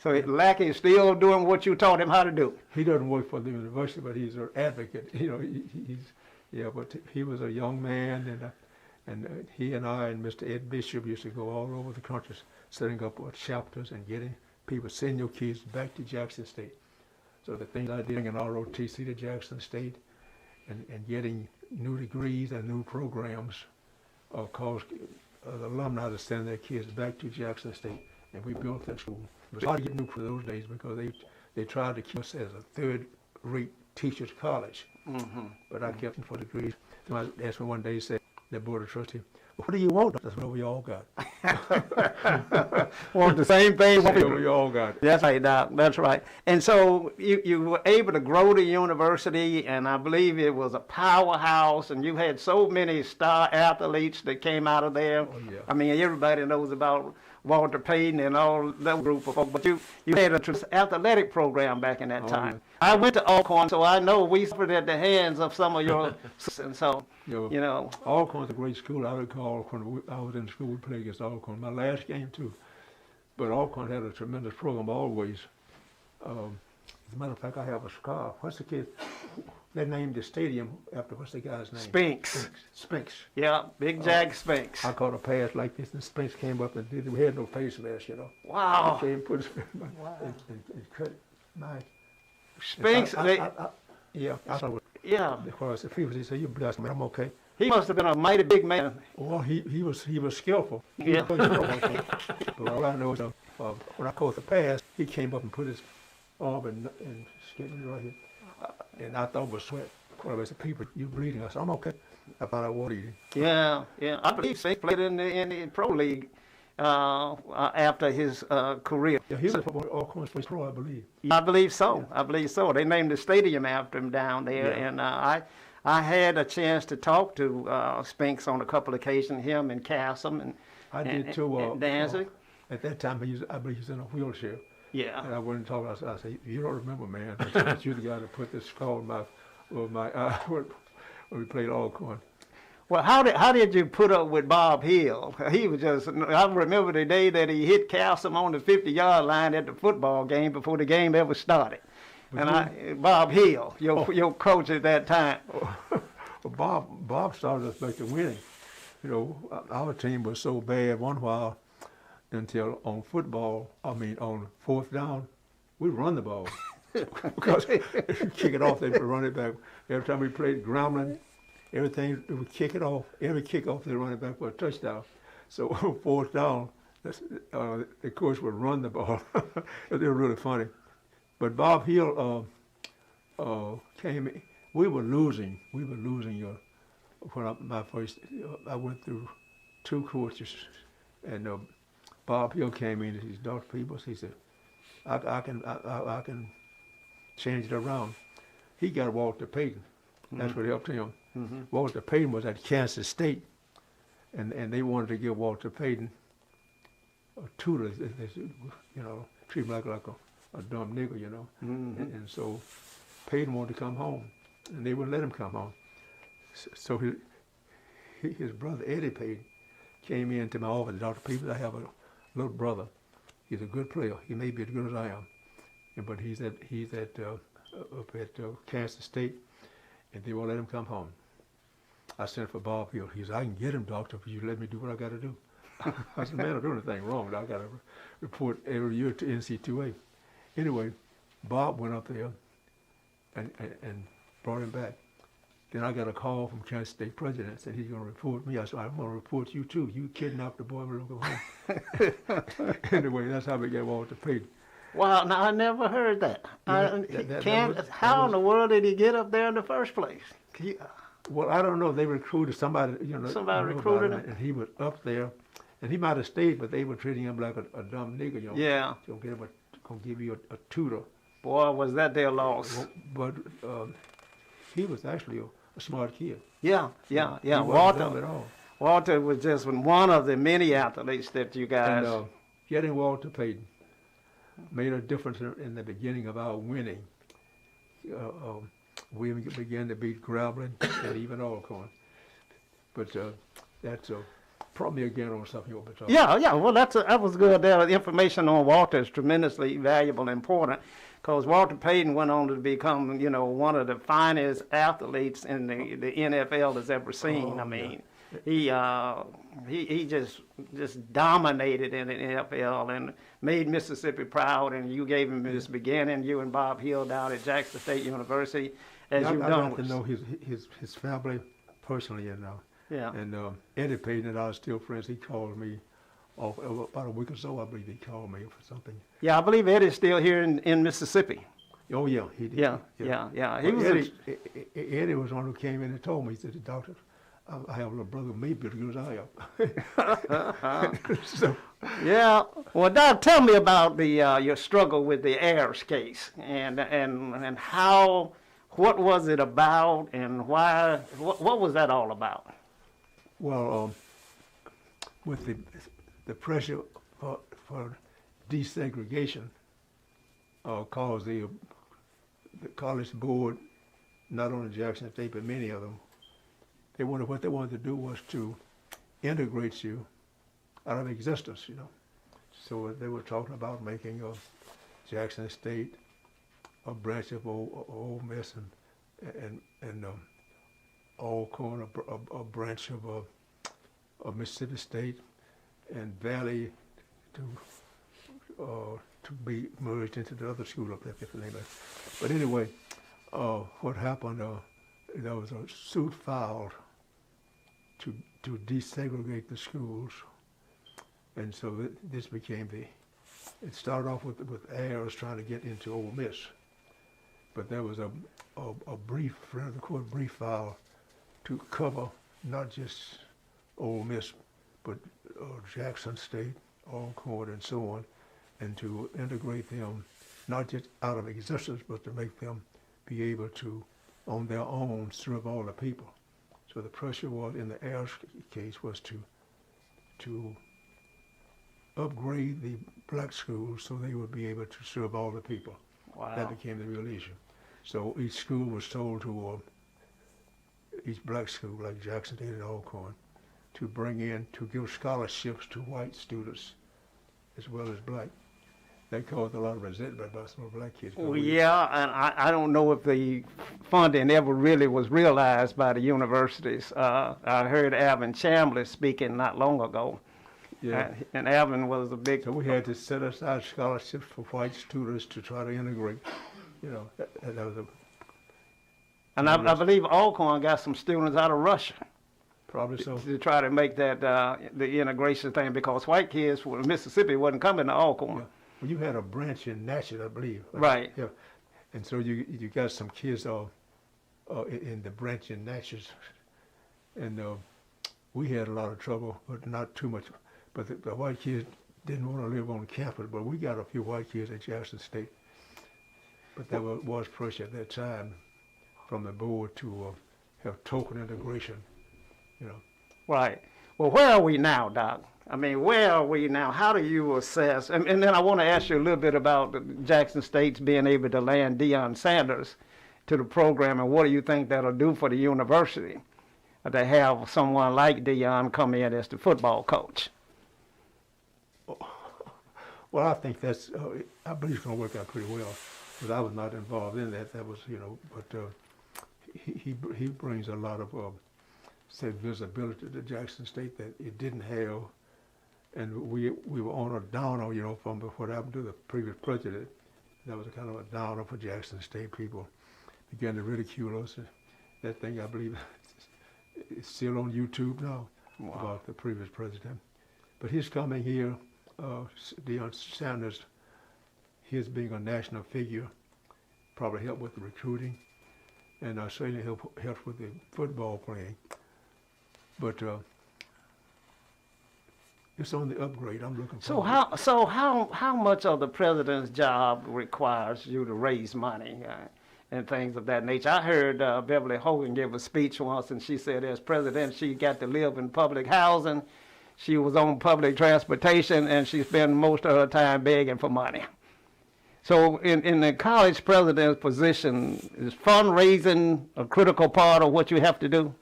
So Lackey is still doing what you taught him how to do. He doesn't work for the university, but he's an advocate. But he was a young man, and he and I and Mr. Ed Bishop used to go all over the country setting up chapters and getting people, send your kids back to Jackson State. So the things I did in ROTC to Jackson State and getting new degrees and new programs caused the alumni to send their kids back to Jackson State, and we built that school. It was hard to get new for those days because they tried to keep us as a third-rate teachers college. Mm-hmm. But I kept them for degrees. So I asked me one day, he said, the board of trustees, what do you want? That's what we all got. Want the same thing? That's what we all got. That's right, Doc. That's right. And so you were able to grow the university, and I believe it was a powerhouse, and you had so many star athletes that came out of there. Oh, yeah. I mean, everybody knows about Walter Payton and all that group of folks, but you had an athletic program back in that time. Yeah. I went to Alcorn, so I know we suffered at the hands of some of your, and so, Alcorn's a great school. I recall when I was in school, we played against Alcorn. My last game, too. But Alcorn had a tremendous program always. As a matter of fact, I have a scarf. What's the kid? They named the stadium after, what's the guy's name? Spinks. Yeah, Big Jack Spinks. I caught a pass like this, and Spinks came up and we had no face mask, Wow. He came, put his and cut my. Spinks, Yeah, I thought. Yeah. Because the people, they say, "You blessed me, I'm okay." He must have been a mighty big man. Well, he was skillful. Yeah. But all I know is when I caught the pass, he came up and put his arm and skinned me right here. And I thought it was sweat. Well, I said, "People, you bleeding?" I said, "I'm okay." I found out what he did. Yeah. I believe Spinks played in the pro league after his career. Yeah, he was Alcorn's first pro, I believe. I believe so. I believe so. They named the stadium after him down there, Yeah. and I had a chance to talk to Spinks on a couple of occasions. Him and Cassim and I did too. and Danzig. At that time, I believe he was in a wheelchair. Yeah. And I went and talked. I said, "You don't remember, man? But you're the guy that put this skull in my eye when we played Alcorn." Well, how did you put up with Bob Hill? He was just. I remember the day that he hit Cassim on the 50-yard line at the football game before the game ever started. Bob Hill, your coach at that time. Well, Bob started us back to winning. Our team was so bad one while until on fourth down, we run the ball. Because if you kick it off, they would run it back. Every time we played Grambling, everything, we would kick it off. Every kickoff, they run it back for a touchdown. So fourth down, the coach would run the ball. They were really funny. But Bob Hill came. We were losing. When I went through two coaches, and Bob Hill came in. He's Dr. Peoples. He said, "I can change it around." He got Walter Payton. That's what helped him. Mm-hmm. Walter Payton was at Kansas State, and they wanted to give Walter Payton a tutor. treat him like a dumb nigger, you know. Mhm. And so Peyton wanted to come home, and they wouldn't let him come home. So his brother Eddie Peyton came into my office. Dr. Peebles, I have a little brother. He's a good player. He may be as good as I am, but he's at up at Kansas State, and they won't let him come home. I sent for Bob Hill. He said, "I can get him, doctor, if you let me do what I got to do." I said, "Man, I don't do anything wrong. I got to report every year to NC2A." Anyway, Bob went up there and brought him back. Then I got a call from Kansas State president, said he's going to report me. I said, "I'm going to report you too. You kidnapped the boy, we're going to go home." Anyway, that's how we got Walter Payton. Wow, now I never heard that. Yeah, How in the world did he get up there in the first place? Well, I don't know. They recruited somebody, you know. Somebody knew recruited about it, him? and he was up there, and he might have stayed, but they were treating him like a dumb nigger, you know. Yeah. Gonna give you a tutor. Boy, was that their loss. But he was actually a smart kid. Yeah. He wasn't dumb Walter, at all. Walter was just one of the many athletes that you guys. And getting Walter Payton made a difference in the beginning of our winning. We began to beat Gravelin and even Alcorn. But that's probably again on something you'll be talking. Yeah. Well, that was good. The information on Walter is tremendously valuable and important, because Walter Payton went on to become, you know, one of the finest athletes in the NFL has ever seen. Oh, I mean, he just dominated in the NFL and made Mississippi proud. And you gave him his beginning. You and Bob Hill down at Jackson State University, as you've I'd done. like to know his family personally, and Yeah. and Eddie Payton and I are still friends. He called me about a week or so. I believe he called me for something. Yeah, I believe Eddie's still here in Mississippi. Oh yeah, he did. Yeah. He Well, was Eddie was one who came in and told me. He said, "Doctor, I have a little brother, maybe as good as I am." So, Yeah. Well, Doc, tell me about the your struggle with the Ayers case, and how, what was it about, and why? What was that all about? well, with the pressure for desegregation, caused the college board, not only Jackson State but many of them, what they wanted to do was to integrate you out of existence, you know. So they were talking about making Jackson State a branch of Ole Miss, and Alcorn a branch of Mississippi State, and Valley to be merged into the other school up there, if you name it. But anyway, what happened? There was a suit filed to desegregate the schools, and so this became it started off with Ayers trying to get into Ole Miss, but there was a brief, friend of the court brief file to cover not just Ole Miss, but Jackson State, Alcorn, and so on, and to integrate them not just out of existence, but to make them be able to, on their own, serve all the people. So the pressure was in the Ayers case was to upgrade the black schools so they would be able to serve all the people. Wow. That became the real issue. So each school was told to each black school, like Jackson State and Alcorn, to give scholarships to white students as well as black. That caused a lot of resentment by some black kids. Well, yeah, and I don't know if the funding ever really was realized by the universities. I heard Alvin Chamblee speaking not long ago. Yeah. And Alvin was a big. So we had to set aside scholarships for white students to try to integrate. You know, that was And I believe Alcorn got some students out of Russia probably so. to try to make that the integration thing, because white kids from Mississippi wasn't coming to Alcorn. Yeah. Well, you had a branch in Natchez, I believe. Right. Yeah. And so you got some kids in the branch in Natchez, and we had a lot of trouble, but not too much. But the white kids didn't want to live on campus, but we got a few white kids at Jackson State. But there was pressure at that time from the board to have token integration, you know. Right. Well, where are we now, Doc? I mean, where are we now? How do you assess? And then I want to ask you a little bit about Jackson State's being able to land Deion Sanders to the program, and what do you think that'll do for the university to have someone like Deion come in as the football coach? Well, I think that's, I believe it's going to work out pretty well, because I was not involved in that. That was, but he brings a lot of, say, visibility to Jackson State that it didn't have, and we were on a downer, from what happened to the previous president. That was a kind of a downer for Jackson State. People began to ridicule us. That thing, I believe, is still on YouTube now. Wow. About the previous president. But his coming here, Deion Sanders, his being a national figure, probably helped with the recruiting, and certainly helped with the football playing. But it's on the upgrade. I'm looking for. How much of the president's job requires you to raise money and things of that nature? I heard Beverly Hogan give a speech once, and she said, as president, she got to live in public housing. She was on public transportation, and she spent most of her time begging for money. So in the college president's position, is fundraising a critical part of what you have to do?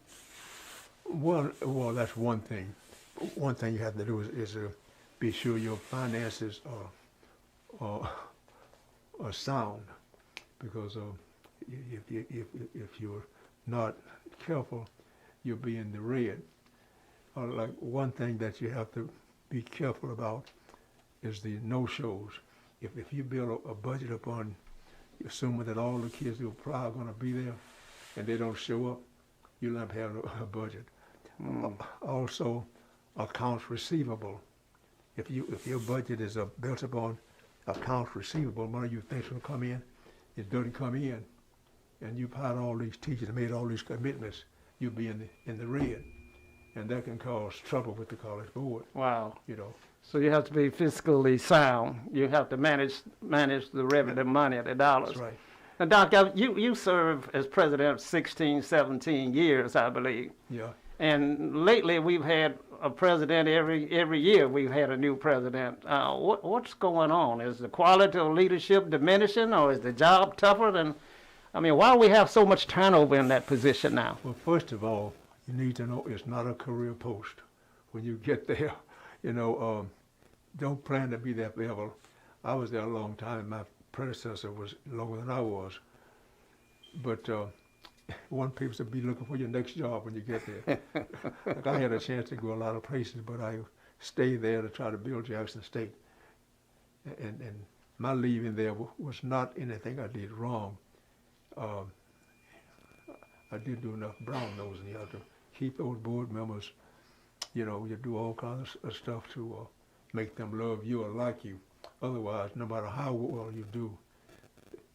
Well, that's one thing. One thing you have to do is be sure your finances are sound, because if you're not careful, you'll be in the red. Like one thing that you have to be careful about is the no-shows. If you build a budget upon assuming that all the kids who are probably going to be there and they don't show up, you'll not have a budget. Also, accounts receivable. If your budget is built upon accounts receivable, money you think will come in, it doesn't come in, and you've hired all these teachers and made all these commitments, you'll be in the red. And that can cause trouble with the college board. Wow. So you have to be fiscally sound. You have to manage the revenue, the money, the dollars. That's right. Now, Doc, you served as president 16, 17 years, I believe. Yeah. And lately we've had a president every year. We've had a new president. What's going on? Is the quality of leadership diminishing, or is the job tougher than? I mean, why do we have so much turnover in that position now? Well, first of all, you need to know it's not a career post. When you get there, don't plan to be there forever. I was there a long time. My predecessor was longer than I was. But one people to be looking for your next job when you get there. Like I had a chance to go a lot of places, but I stayed there to try to build Jackson State. And my leaving there was not anything I did wrong. I did do enough brown nosing. You have to keep those board members, you do all kinds of stuff to make them love you or like you. Otherwise, no matter how well you do,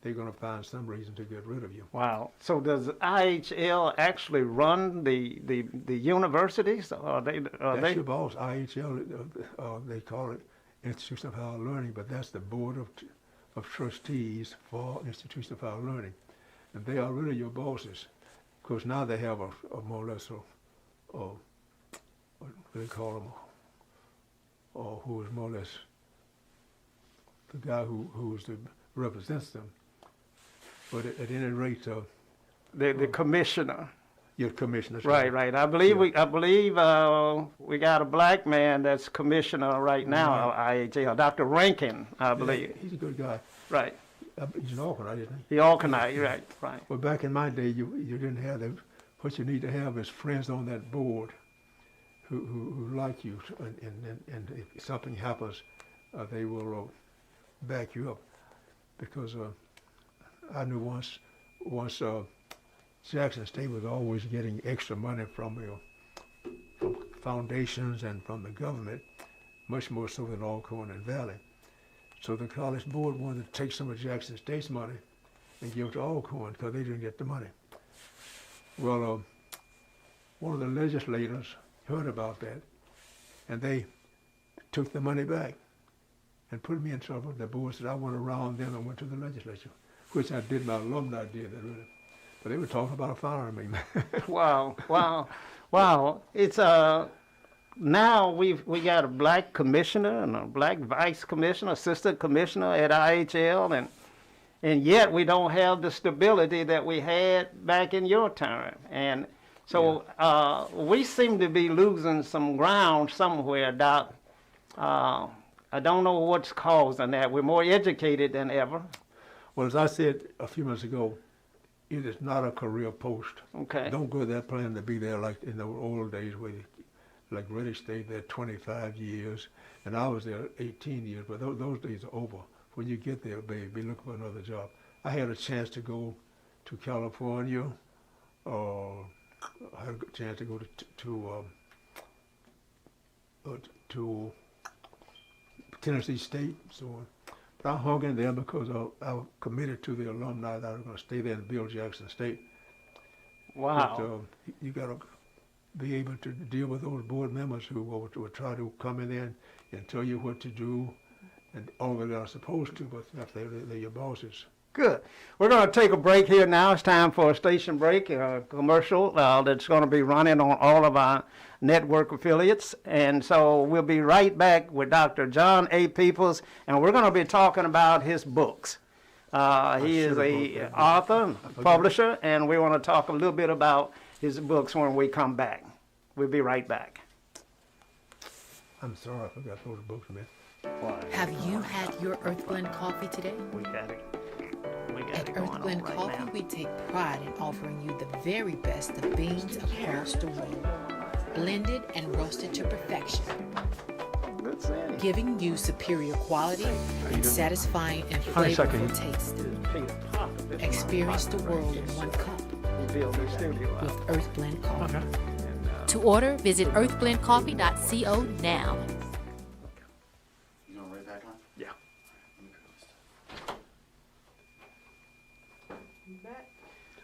they're going to find some reason to get rid of you. Wow. So does IHL actually run the universities? That's your boss. IHL, they call it Institution of Higher Learning, but that's the board of trustees for Institution of Higher Learning. And they are really your bosses. Of course, now they have a more or less what do they call them? Who is more or less the guy who represents them. But at any rate, the commissioner. Your commissioner. Right. I believe we got a black man that's commissioner right now. IHL, Dr. Rankin, I believe. Yeah, he's a good guy. Right. He's an Alkanite, isn't he? He Alkanite, right. Well, back in my day, you didn't have that. What you need to have is friends on that board who like you, and if something happens, they will back you up. Because I knew once Jackson State was always getting extra money from foundations and from the government, much more so than Alcorn and Valley. So the college board wanted to take some of Jackson State's money and give it to Alcorn because they didn't get the money. Well, one of the legislators heard about that, and they took the money back and put me in trouble. The board said I went around them and went to the legislature, which I did. My alumni did that really. But they were talking about firing me. Wow. It's now we got a black commissioner and a black vice commissioner, assistant commissioner at IHL, and yet we don't have the stability that we had back in your term. And so we seem to be losing some ground somewhere, Doc. I don't know what's causing that. We're more educated than ever. Well, as I said a few minutes ago, it is not a career post. Okay. Don't go there planning to be there like in the old days where like Reddish stayed there 25 years, and I was there 18 years, but those days are over. When you get there, baby, be looking for another job. I had a chance to go to California, I had a chance to go to Tennessee State, so on. But I hung in there because I was committed to the alumni that I was going to stay there and build Jackson State. Wow. But, you got to be able to deal with those board members who will try to come in there and tell you what to do, and all that are supposed to, but if they're your bosses. Good. We're going to take a break here now. It's time for a station break, a commercial that's going to be running on all of our network affiliates. And so we'll be right back with Dr. John A. Peoples, and we're going to be talking about his books. He is a author, publisher, and we want to talk a little bit about his books when we come back. We'll be right back. I'm sorry, I forgot those books, man. Have you had your Earth Blend coffee today? We got it. At Earth Blend Coffee, we take pride in offering you the very best of beans across the world, blended and roasted to perfection, giving you superior quality and satisfying and flavorful taste. Experience the world in one cup with Earth Blend Coffee. To order, visit earthblendcoffee.co now. You going right back on? Yeah.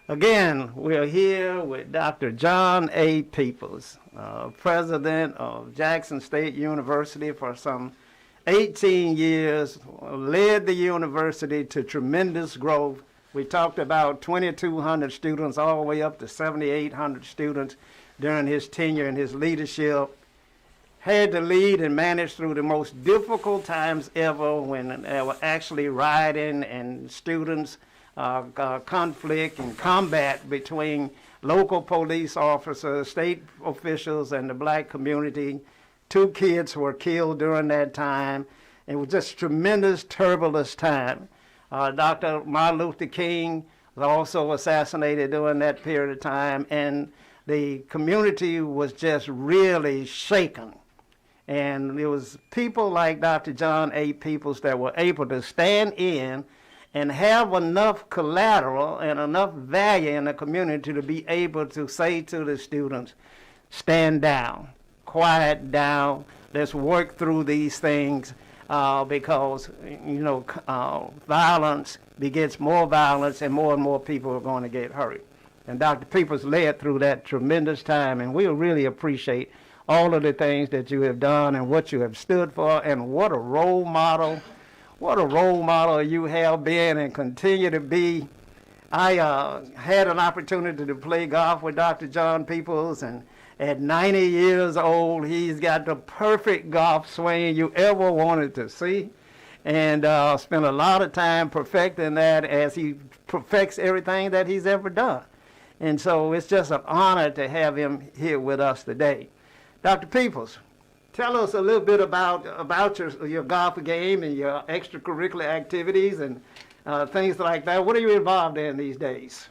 Again, we're here with Dr. John A. Peoples, president of Jackson State University for some 18 years, led the university to tremendous growth. We talked about 2,200 students all the way up to 7,800 students during his tenure and his leadership. Had to lead and manage through the most difficult times ever when there were actually rioting and students conflict and combat between local police officers, state officials, and the black community. 2 kids were killed during that time. It was just tremendous, turbulent time. Dr. Martin Luther King was also assassinated during that period of time, and the community was just really shaken. And it was people like Dr. John A. Peoples that were able to stand in and have enough collateral and enough value in the community to be able to say to the students, stand down, quiet down, let's work through these things because, violence begets more violence and more people are going to get hurt. And Dr. Peoples led through that tremendous time, and we really appreciate all of the things that you have done and what you have stood for, and what a role model. What a role model you have been and continue to be. I had an opportunity to play golf with Dr. John Peoples, and at 90 years old, he's got the perfect golf swing you ever wanted to see, and spent a lot of time perfecting that as he perfects everything that he's ever done. And so it's just an honor to have him here with us today. Dr. Peoples, tell us a little bit about your golf game and your extracurricular activities and things like that. What are you involved in these days?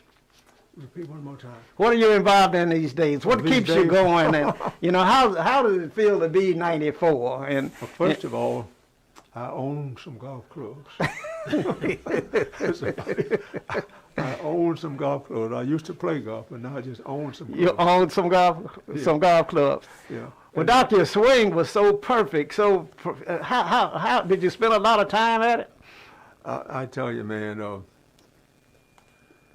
Repeat one more time. What are you involved in these days? What keeps you going? And how does it feel to be 94? And well, first of all, I own some golf clubs. I own some golf clubs. I used to play golf, but now I just own some clubs. You own some golf clubs. Yeah. Well, Doctor, your swing was so perfect. So, how did you spend a lot of time at it? I tell you, man,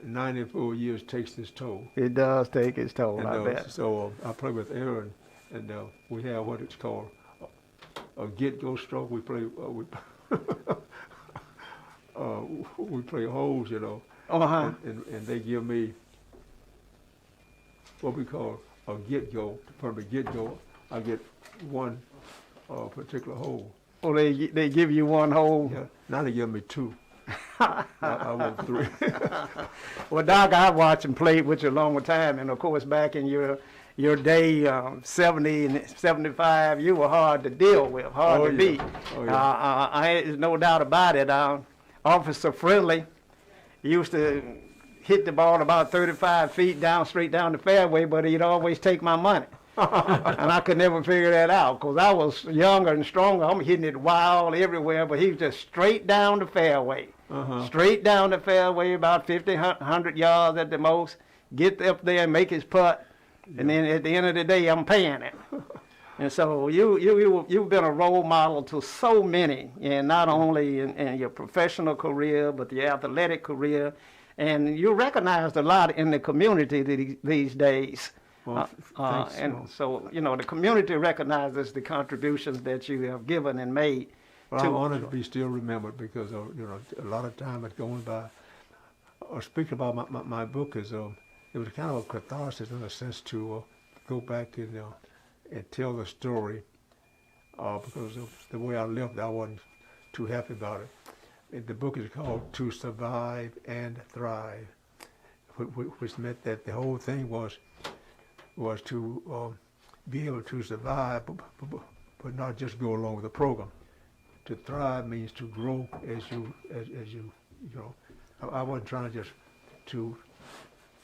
94 years takes its toll. It does take its toll, And, I bet. So I play with Aaron, and we have what it's called a get-go stroke. We play we play holes, Uh-huh. and they give me what we call a get-go, from a get-go, I get one particular hole. Or they give you one hole? Yeah, now they give me two. I want three. Well, Doc, I watched and played with you a long time, and of course, back in your day, 70 and 75, you were hard to deal with, hard to beat. Oh, yeah. There's no doubt about it. Officer Friendly used to hit the ball about 35 feet down, straight down the fairway, but he'd always take my money. And I could never figure that out because I was younger and stronger. I'm hitting it wild everywhere, but he was just straight down the fairway. Straight down the fairway, about 50, 100 yards at the most. Get up there and make his putt. And then at the end of the day, I'm paying it. And so you've been a role model to so many, and not only in your professional career, but your athletic career. And you're recognized a lot in the community these days. Well, thanks, and so, the community recognizes the contributions that you have given and made. Well, I'm honored to be still remembered because, a lot of time had gone by. Speaking about my book, it was kind of a catharsis in a sense to go back and tell the story because of the way I lived, I wasn't too happy about it. The book is called To Survive and Thrive, which meant that the whole thing was to be able to survive, but not just go along with the program. To thrive means to grow as you I wasn't trying just to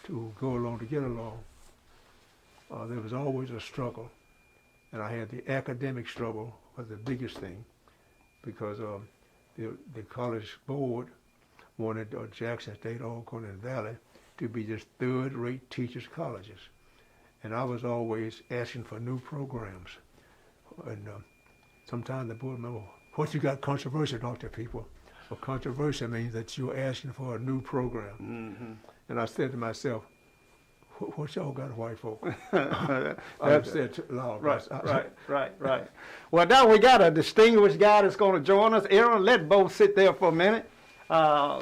go along to get along. There was always a struggle, and I had the academic struggle was the biggest thing, because the college board wanted Jackson State, Corning Valley to be just third-rate teachers' colleges. And I was always asking for new programs. And sometimes the board member, what you got controversial, Dr. People? Well, controversial means that you're asking for a new program. Mm-hmm. And I said to myself, what y'all got, white folk? I said too loud. Right. Well, now we got a distinguished guy that's going to join us. Aaron, let both sit there for a minute.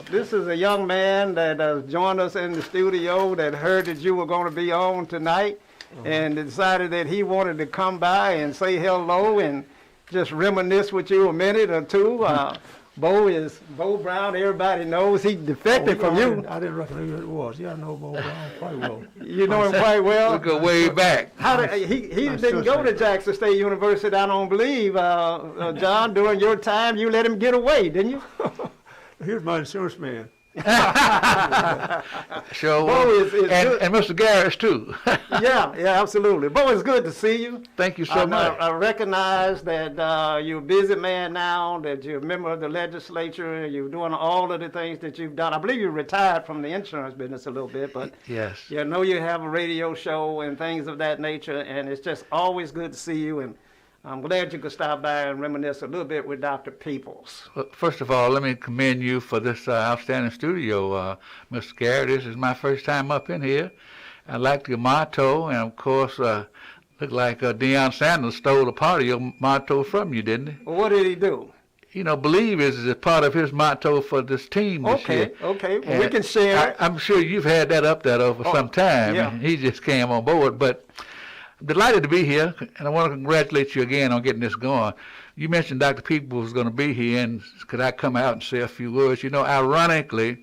This is a young man that has joined us in the studio that heard that you were going to be on tonight and decided that he wanted to come by and say hello and just reminisce with you a minute or two. Bo Brown, everybody knows he defected from you. I didn't recognize who it was. Yeah, I know Bo Brown quite well. You know him quite well? We go way back. He didn't go to Jackson State University, I don't believe. John, during your time, you let him get away, didn't you? Here's my insurance man. Sure. Bo is and Mr. Garrett too. yeah, absolutely. Bo, it's good to see you. Thank you so much. I recognize that you're a busy man now, that you're a member of the legislature, you're doing all of the things that you've done. I believe you retired from the insurance business a little bit, but yes. You know you have a radio show and things of that nature, and it's just always good to see you, and I'm glad you could stop by and reminisce a little bit with Dr. Peoples. Well, first of all, let me commend you for this outstanding studio, Mr. Garrett. This is my first time up in here. I like your motto, and of course, looked like Deion Sanders stole a part of your motto from you, didn't he? Well, what did he do? Believe is a part of his motto for this team this year. Okay. Well, we can share it. I'm sure you've had that up there for some time. Yeah. And he just came on board, but I'm delighted to be here, and I want to congratulate you again on getting this going. You mentioned Dr. Peoples was going to be here, and could I come out and say a few words? Ironically,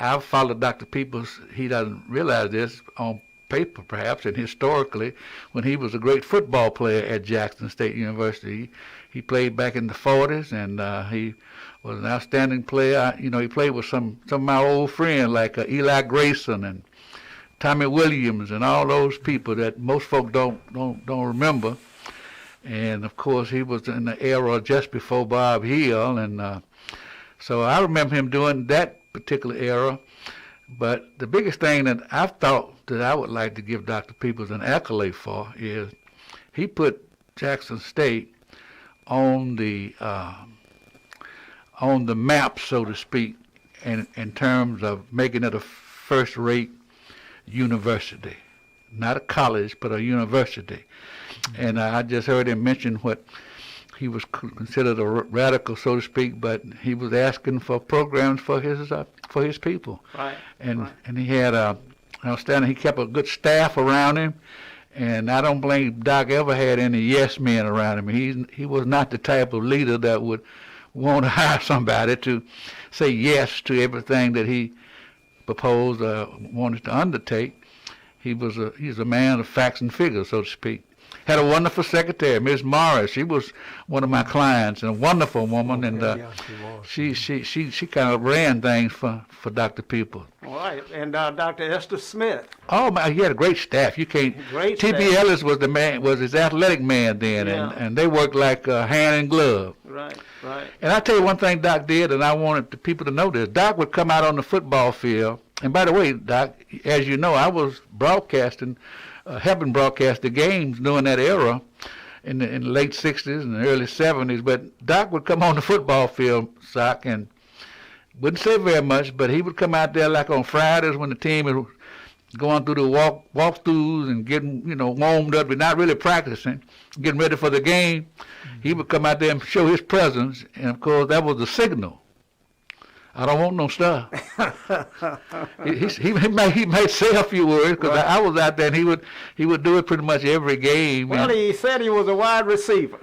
I've followed Dr. Peoples. He doesn't realize this on paper, perhaps, and historically, when he was a great football player at Jackson State University. He played back in the 40s, and he was an outstanding player. He played with some of my old friends like Eli Grayson and Tommy Williams and all those people that most folk don't remember. And of course, he was in the era just before Bob Hill, and so I remember him doing that particular era. But the biggest thing that I've thought that I would like to give Dr. Peoples an accolade for is he put Jackson State on the map, so to speak, in terms of making it a first-rate university, not a college, but a university. And I just heard him mention what he was considered a radical, so to speak, but he was asking for programs for his people. Right. And he had outstanding. He kept a good staff around him, And I don't believe Doc ever had any yes men around him. He was not the type of leader that would want to hire somebody to say yes to everything that he proposed or wanted to undertake. He's a man of facts and figures, so to speak. Had a wonderful secretary, Miss Morris. She was one of my clients, and a wonderful woman. Okay, And yeah, she kind of ran things for Dr. People. All right. And Dr. Esther Smith. Oh my, he had a great staff. You can't. Great T.B. staff. Ellis was the man, was his athletic man then, Yeah. and they worked like hand and glove. Right, right. And I tell you one thing Doc did, and I wanted the people to know this. Doc would come out on the football field, and by the way, Doc, as you know, I was broadcasting, helping broadcast the games during that era in the late 60s and the early 70s. But Doc would come on the football field, Sock, and wouldn't say very much, but he would come out there like on Fridays when the team was going through the walkthroughs and getting, warmed up, but not really practicing, getting ready for the game. He would come out there and show his presence, and of course that was the signal. I don't want no stuff. he might say a few words because I was out there, and he would do it pretty much every game. Well, he said he was a wide receiver.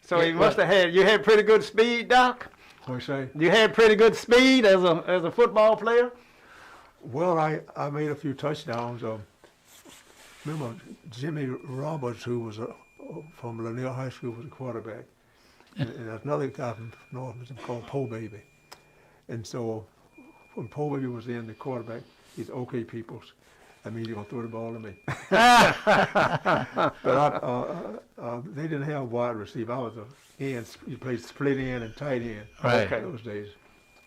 So he Yeah, must have you had pretty good speed, Doc? What you say? You had pretty good speed as a football player? Well, I made a few touchdowns. Remember Jimmy Roberts, who was from Lanier High School, was a quarterback. And there's another guy from North called Po Baby. And so when Po Baby was in, the quarterback, he's okay peoples. That means you're going to throw the ball to me. But they didn't have wide receiver. I was a end. You played split end and tight end Right. those days.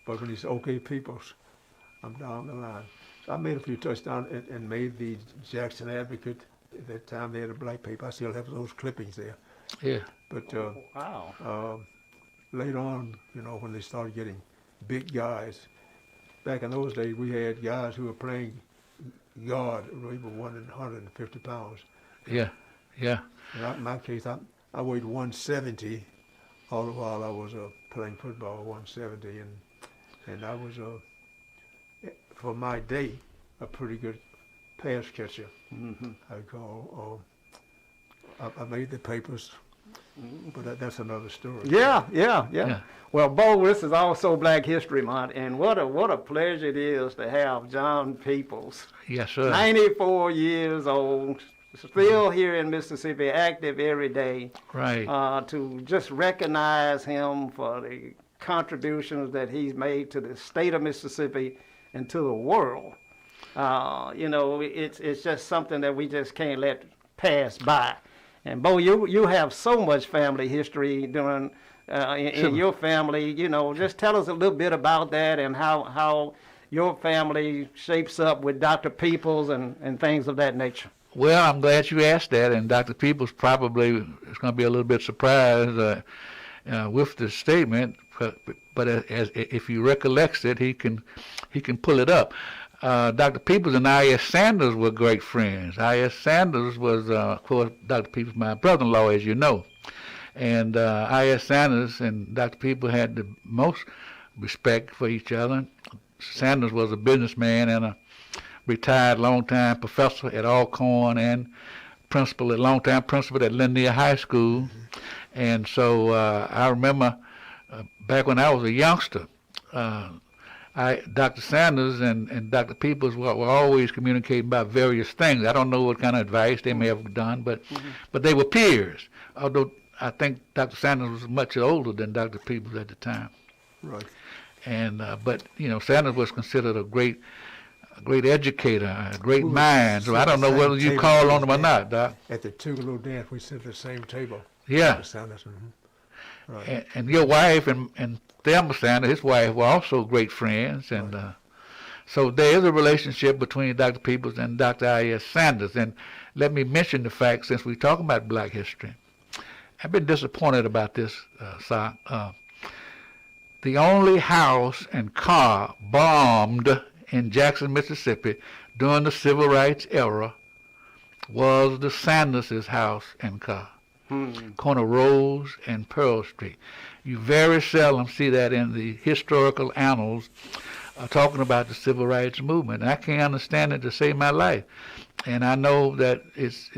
But when he's okay peoples, I'm down the line. So I made a few touchdowns and made the Jackson Advocate. At that time, they had a black paper. I still have those clippings there. Yeah. But Wow. later on, when they started getting big guys, back in those days, we had guys who were playing guard, we were 150 pounds. Yeah. Yeah. In my case, I weighed 170 all the while I was playing football, 170, and I was, for my day, a pretty good pass catcher. Mm-hmm. I call. I made the papers, but that's another story. Yeah. Well, Bo, this is also Black History Month, and what a pleasure it is to have John Peoples, Yes, sir. 94 years old, still here in Mississippi, active every day. Right. To just recognize him for the contributions that he's made to the state of Mississippi and to the world. It's just something that we just can't let pass by. And Bo, you have so much family history during in your family. Just tell us a little bit about that and how your family shapes up with Dr. Peoples and things of that nature. Well, I'm glad you asked that, and Dr. Peoples probably is going to be a little bit surprised with this statement. But if he recollects it, he can pull it up. Dr. Peoples and I.S. Sanders were great friends. I.S. Sanders was, of course, Dr. Peoples, my brother-in-law, as you know. And I.S. Sanders and Dr. Peoples had the most respect for each other. Sanders was a businessman and a retired long-time professor at Alcorn and long-time principal at Lanier High School. And so I remember back when I was a youngster, Dr. Sanders and Dr. Peoples were always communicating about various things. I don't know what kind of advice they may have done, but they were peers. Although I think Dr. Sanders was much older than Dr. Peoples at the time. Right. And but Sanders was considered a great educator, a great mind. So I don't know whether you call on him or not, Doc. At the Tougaloo dance, we sit at the same table. Yeah. Dr. Sanders. Right. And your wife and Thelma Sanders, his wife, were also great friends. And so there is a relationship between Dr. Peoples and Dr. I.S. Sanders. And let me mention the fact, since we're talking about Black history, I've been disappointed about this, Sock. The only house and car bombed in Jackson, Mississippi during the Civil Rights era was the Sanders' house and car. Corner Rose and Pearl Street. You very seldom see that in the historical annals talking about the civil rights movement. And I can't understand it to save my life. And I know that it's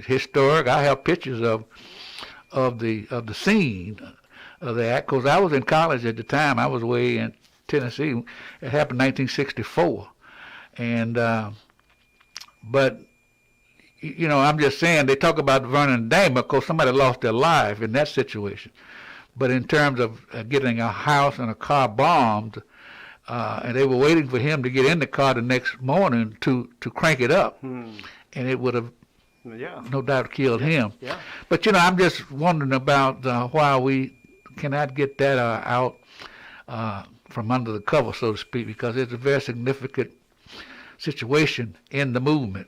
historic. I have pictures of the scene of that, because I was in college at the time. I was way in Tennessee. It happened in 1964, and but you know, I'm just saying, they talk about Vernon Dame because somebody lost their life in that situation. But in terms of getting a house and a car bombed, and they were waiting for him to get in the car the next morning to crank it up, and it would have no doubt killed him. Yeah. But you know, I'm just wondering about why we cannot get that out from under the cover, so to speak, because it's a very significant situation in the movement.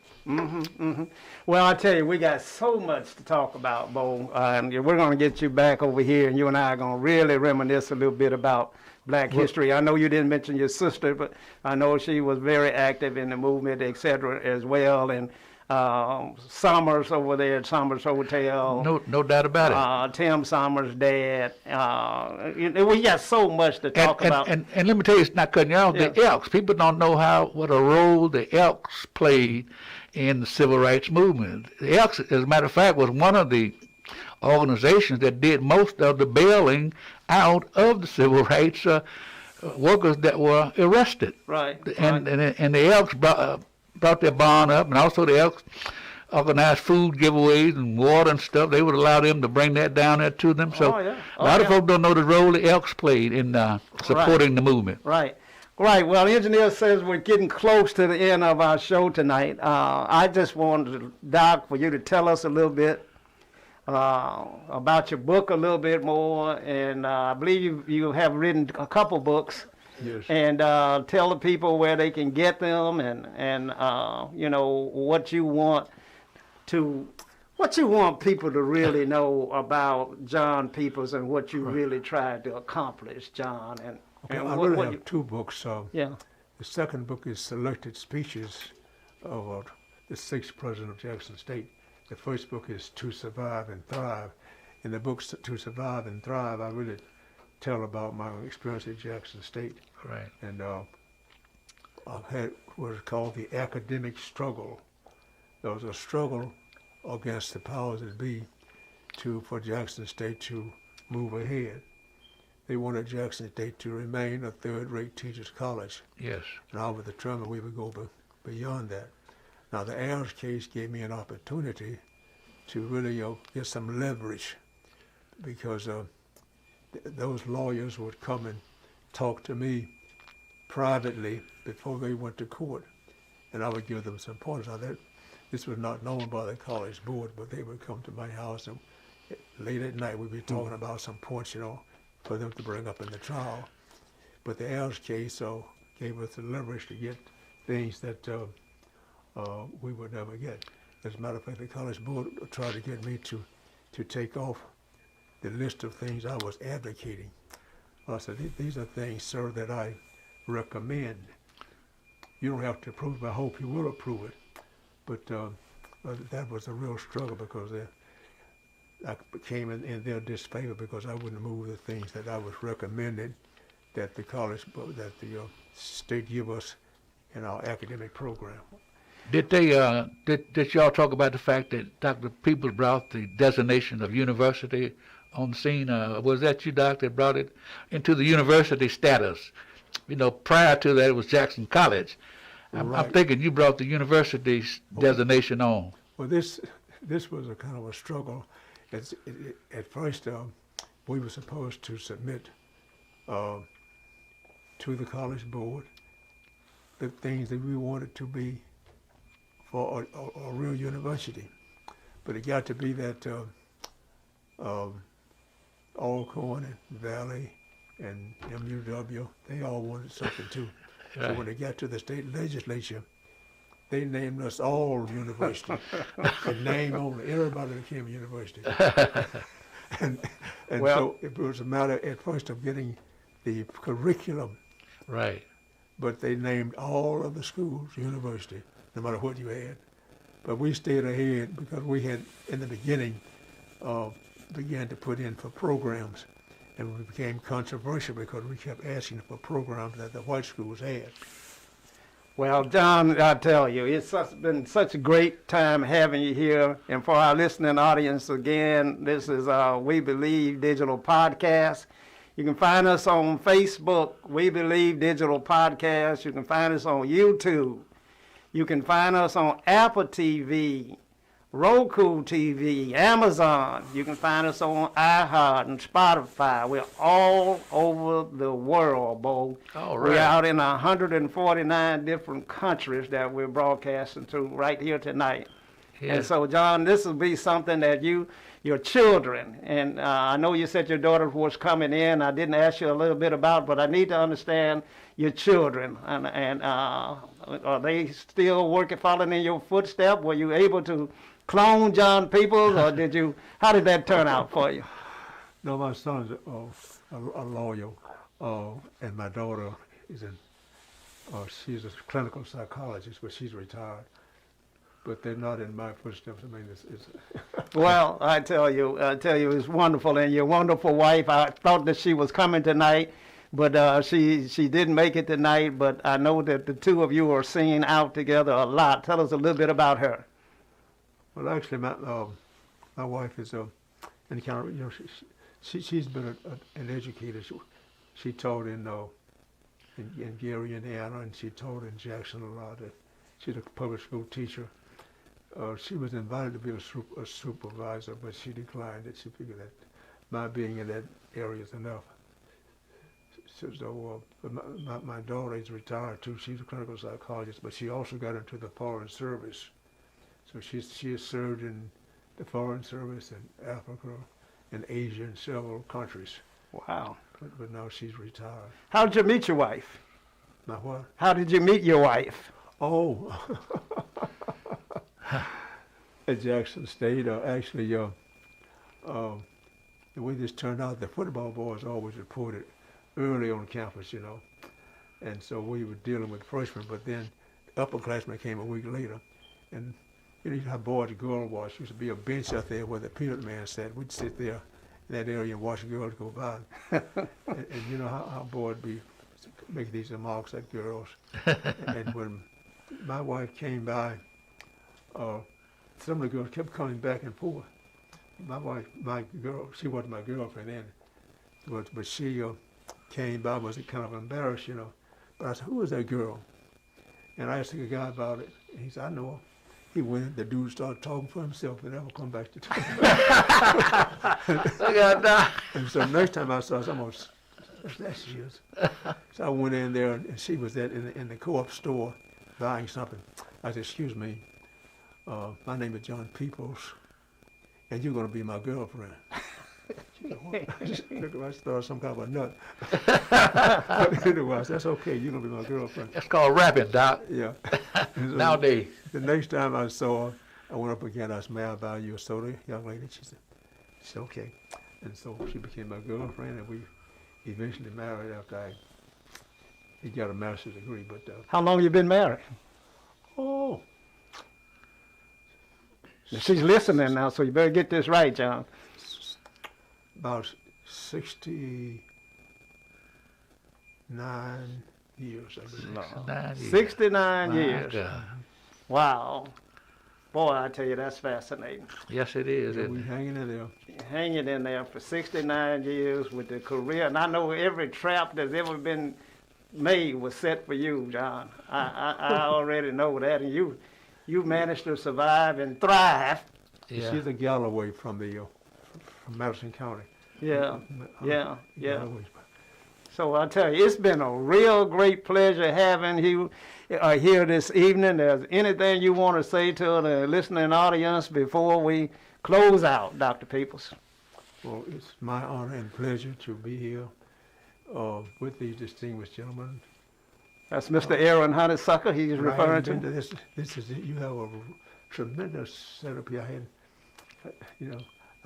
Well, I tell you, we got so much to talk about, Bo. And we're going to get you back over here, and you and I are going to really reminisce a little bit about Black history. I know you didn't mention your sister, but I know she was very active in the movement, et cetera, as well. And Summers over there at Summers Hotel. No doubt about it. Tim Summers' dad. We got so much to talk about. And let me tell you, it's not cutting you off. Yeah. The Elks. People don't know what a role the Elks played in the civil rights movement. The Elks, as a matter of fact, was one of the organizations that did most of the bailing out of the civil rights workers that were arrested. Right. And the Elks brought their bond up, and also the Elks organized food giveaways and water and stuff. They would allow them to bring that down there to them. So a lot of folks don't know the role the Elks played in supporting the movement. Right. Well, the engineer says we're getting close to the end of our show tonight. I just wanted, Doc, for you to tell us a little bit about your book a little bit more. And I believe you have written a couple books. Yes. And tell the people where they can get them, and you know, what you want people to really know about John Peoples and what you really tried to accomplish, John. Okay, I really have two books. Yeah. The second book is Selected Speeches of the 6th President of Jackson State. The first book is To Survive and Thrive. In the book To Survive and Thrive, I really tell about my experience at Jackson State. Right. And I've had what is called the academic struggle. There was a struggle against the powers that be for Jackson State to move ahead. They wanted Jackson State to remain a third-rate teachers' college. Yes. And I was determined we would go beyond that. Now, the Ayers case gave me an opportunity to really get some leverage, because those lawyers would come and talk to me privately before they went to court, and I would give them some pointers. Now, this was not known by the college board, but they would come to my house, and late at night we'd be talking about some points, for them to bring up in the trial. But the Ayers case gave us the leverage to get things that we would never get. As a matter of fact, the college board tried to get me to take off the list of things I was advocating. I said, these are things, sir, that I recommend. You don't have to approve it, but I hope you will approve it. But that was a real struggle, because I came in their disfavor because I wouldn't move the things that I was recommending that the college, that the state give us in our academic program. Did y'all talk about the fact that Dr. Peoples brought the designation of university on the scene? Was that you, Doc, that brought it into the university status? Prior to that, it was Jackson College. Right. I'm thinking you brought the university's designation on. Well, this was a kind of a struggle. At first, we were supposed to submit to the college board the things that we wanted to be for a real university. But it got to be that Alcorn and Valley and MUW, they all wanted something too. Right. So when they got to the state legislature, they named us all university. The name only, everybody became a university. and so it was a matter at first of getting the curriculum. Right. But they named all of the schools university, no matter what you had. But we stayed ahead because we had, in the beginning, began to put in for programs. and we became controversial because we kept asking for programs that the white schools had. Well, John, I tell you, been such a great time having you here. And for our listening audience, again, this is We Believe Digital Podcast. You can find us on Facebook, We Believe Digital Podcast. You can find us on YouTube. You can find us on Apple TV, Roku TV, Amazon. You can find us on iHeart and Spotify. We're all over the world, Bo. All right. We're out in 149 different countries that we're broadcasting to right here tonight. Yeah. And so, John, this will be something that your children, and I know you said your daughter was coming in. I didn't ask you a little bit about, but I need to understand your children. And are they still following in your footsteps? Were you able to clone John Peoples, or how did that turn out for you? No, my son's a lawyer, and my daughter is she's a clinical psychologist, but she's retired. But they're not in my footsteps. I mean, it's Well, I tell you, it's wonderful, and your wonderful wife. I thought that she was coming tonight, but she didn't make it tonight. But I know that the two of you are singing out together a lot. Tell us a little bit about her. Well, actually, my wife is and kind of, she's been an educator. She taught in Gary, Indiana, and she taught in Jackson a lot. She's a public school teacher. She was invited to be a supervisor, but she declined it. She figured that my being in that area is enough. So my daughter is retired too. She's a clinical psychologist, but she also got into the Foreign Service. So she has served in the Foreign Service in Africa and Asia and several countries. Wow. But now she's retired. How did you meet your wife? My what? How did you meet your wife? Oh, at Jackson State, actually, the way this turned out, the football boys always reported early on campus, and so we were dealing with freshmen, but then the upperclassmen came a week later, and you know how boys and girls was. There used to be a bench out there where the peanut man sat. We'd sit there in that area and watch girls go by, and you know how boys be making these remarks at girls, and when my wife came by, some of the girls kept coming back and forth. My girl, she wasn't my girlfriend then, but she came by, was kind of embarrassed, But I said, who is that girl? And I asked the guy about it, and he said, I know her. He went in, the dude started talking for himself and never come back to talk. Look at that. And so next time I saw her, there she is. So I went in there, and she was in the co-op store buying something. I said, excuse me, my name is John Peoples, and you're going to be my girlfriend. She said, what? I just looked at her, I thought some kind of a nut. But anyway, I said, that's okay, you're going to be my girlfriend. That's called rapping, Doc. Yeah. So Nowadays. the next time I saw her, I went up again, I said, may I buy you a soda, young lady? She said, okay. And so she became my girlfriend, and we eventually married after he got a master's degree. But How long you been married? oh, She's listening now, so you better get this right, John. about 69 years, I believe. 9 years. 69 My years. God. Wow. Boy, I tell you, that's fascinating. Yes, it is. Yeah, isn't we it? hanging in there. Hanging in there for 69 years with the career, and I know every trap that's ever been made was set for you, John. I already know that, and you managed to survive and thrive. Yeah. She's a Galloway from Madison County. Yeah, yeah. Galloway. So I tell you, it's been a real great pleasure having you here this evening. There's anything you want to say to the listening audience before we close out, Dr. Peoples? Well, it's my honor and pleasure to be here with these distinguished gentlemen. That's Mr. Aaron Honeysucker he's And I referring haven't to. been this is you have a tremendous setup here.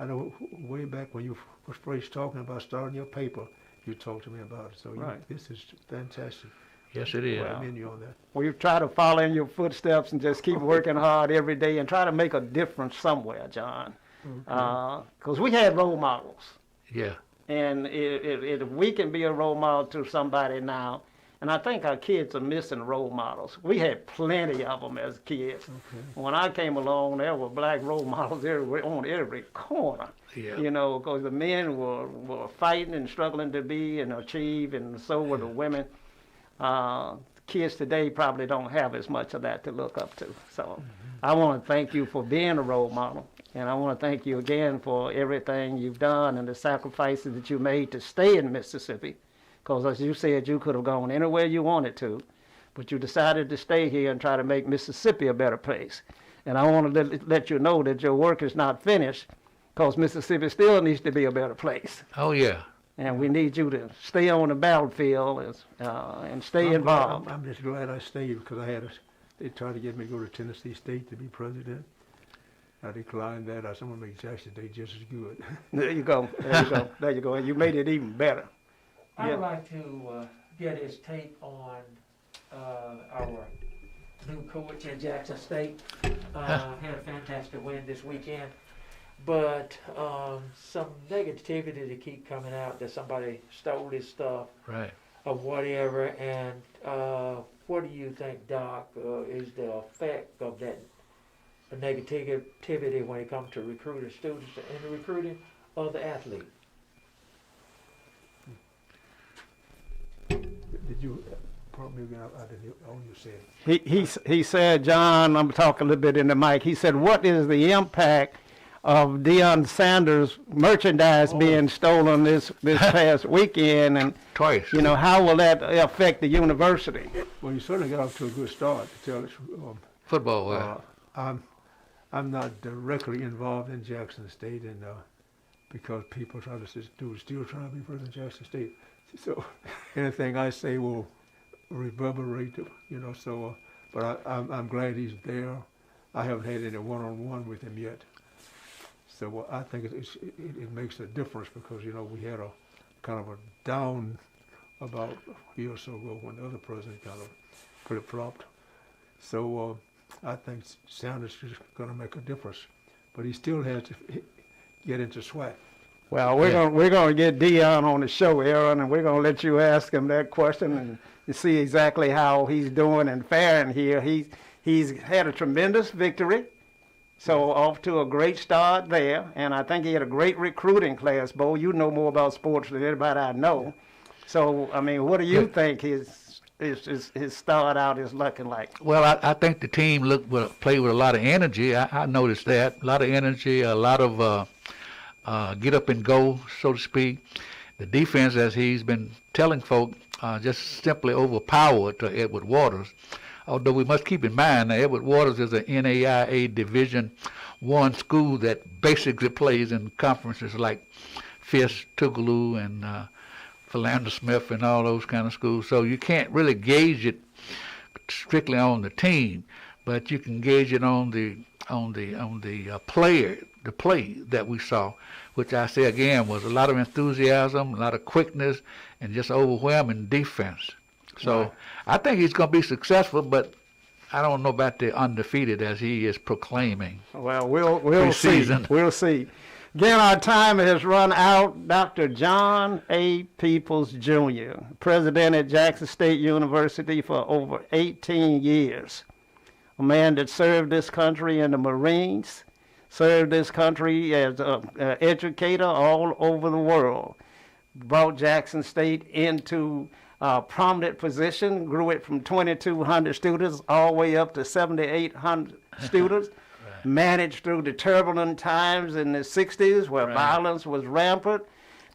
I know way back when you was first talking about starting your paper, you talked to me about it. So Right. This is fantastic. Yes, it is. Wow. I'm in you on that. We try to follow in your footsteps and just keep working hard every day and try to make a difference somewhere, John. Because we had role models. Yeah. And if we can be a role model to somebody now, and I think our kids are missing role models. We had plenty of them as kids. Okay. When I came along, there were black role models everywhere, on every corner. Yeah. You know, because the men were fighting and struggling to be and achieve, and so were the women. Kids today probably don't have as much of that to look up to. So I want to thank you for being a role model. And I want to thank you again for everything you've done and the sacrifices that you made to stay in Mississippi. Because as you said, you could have gone anywhere you wanted to, but you decided to stay here and try to make Mississippi a better place. And I want to let you know that your work is not finished, because Mississippi still needs to be a better place. Oh, yeah. And we need you to stay on the battlefield and stay involved. I'm just glad I stayed, because they tried to get me to go to Tennessee State to be president. I declined that. I said, I'm going to make Jackson State just as good. There you go. There you go. There you go. And you made it even better. I'd Yeah. like to get his take on our new coach at Jackson State. Had a fantastic win this weekend, but some negativity to keep coming out that somebody stole his stuff Right. or whatever. And what do you think, Doc, is the effect of that negativity when it comes to recruiting students and the recruiting of the athlete? Did you, probably again, I didn't, all you said. He said, John, I'm talking a little bit in the mic. He said, what is the impact of Deion Sanders' merchandise being stolen this past weekend? And, Twice. you know, how will that affect the university? Well, you certainly got off to a good start, to tell us. Football. I'm not directly involved in Jackson State, and because people try to say, dude, still trying to be president of Jackson State. So anything I say will reverberate, you know. So, but I'm glad he's there. I haven't had any one-on-one with him yet. So I think it makes a difference, because, you know, we had a kind of a down about a year or so ago when the other president kind of flip-flopped. So I think Sanders is going to make a difference, but he still has to get into SWAC. Well, we're gonna get Deion on the show, Aaron, and we're gonna let you ask him that question and see exactly how he's doing and faring here. He's had a tremendous victory, so off to a great start there, and I think he had a great recruiting class. Bo, you know more about sports than anybody I know. So I mean, what do you think his start out is looking like? Well, I think the team played with a lot of energy. I noticed that. A lot of energy, a lot of get up and go, so to speak. The defense, as he's been telling folk, just simply overpowered to Edward Waters. Although we must keep in mind that Edward Waters is an NAIA Division I school that basically plays in conferences like Fisk, Tougaloo, and Philander Smith, and all those kind of schools. So you can't really gauge it strictly on the team, but you can gauge it on the play that we saw, which I say again was a lot of enthusiasm, a lot of quickness, and just overwhelming defense. So Right. I think he's going to be successful, but I don't know about the undefeated as he is proclaiming. Well, we'll see. Preseason. We'll see. Again, our time has run out. Dr. John A. Peoples, Jr., president at Jackson State University for over 18 years. A man that served this country in the Marines, served this country as an educator all over the world, brought Jackson State into a prominent position, grew it from 2,200 students all the way up to 7,800 students, managed through the turbulent times in the 60s where violence was rampant,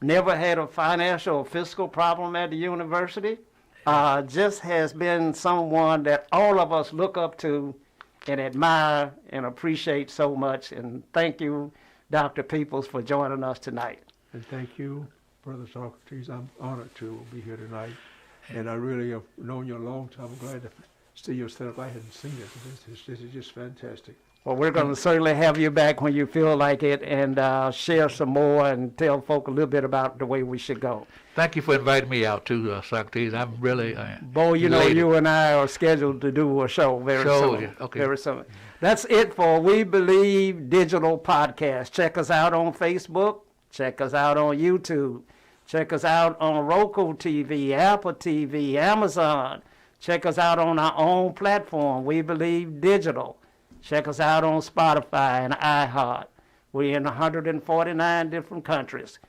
never had a financial or fiscal problem at the university. Just has been someone that all of us look up to and admire and appreciate so much. And thank you, Dr. Peoples, for joining us tonight. And thank you, Brother Socrates. I'm honored to be here tonight. And I really have known you a long time. I'm glad to see your setup. I hadn't seen it. This is just fantastic. Well, we're going to certainly have you back when you feel like it, and share some more and tell folk a little bit about the way we should go. Thank you for inviting me out too, Socrates. I'm really Bo, you know, elated. you and I are scheduled to do a show very soon. Yeah, okay. Very soon. That's it for We Believe Digital Podcast. Check us out on Facebook. Check us out on YouTube. Check us out on Roku TV, Apple TV, Amazon. Check us out on our own platform, We Believe Digital. Check us out on Spotify and iHeart. We're in 149 different countries.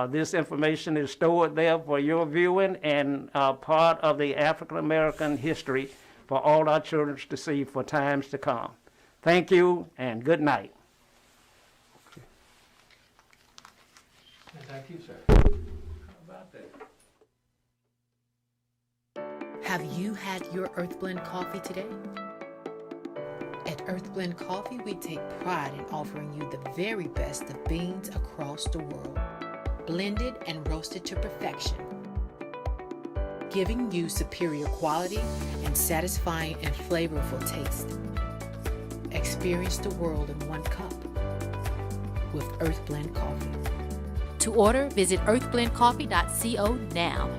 This information is stored there for your viewing and part of the African American history for all our children to see for times to come. Thank you and good night. Thank you, sir. How about that? Have you had your Earth Blend coffee today? At Earth Blend Coffee, we take pride in offering you the very best of beans across the world, blended and roasted to perfection, giving you superior quality and satisfying and flavorful taste. Experience the world in one cup with Earth Blend Coffee. To order, visit earthblendcoffee.co now.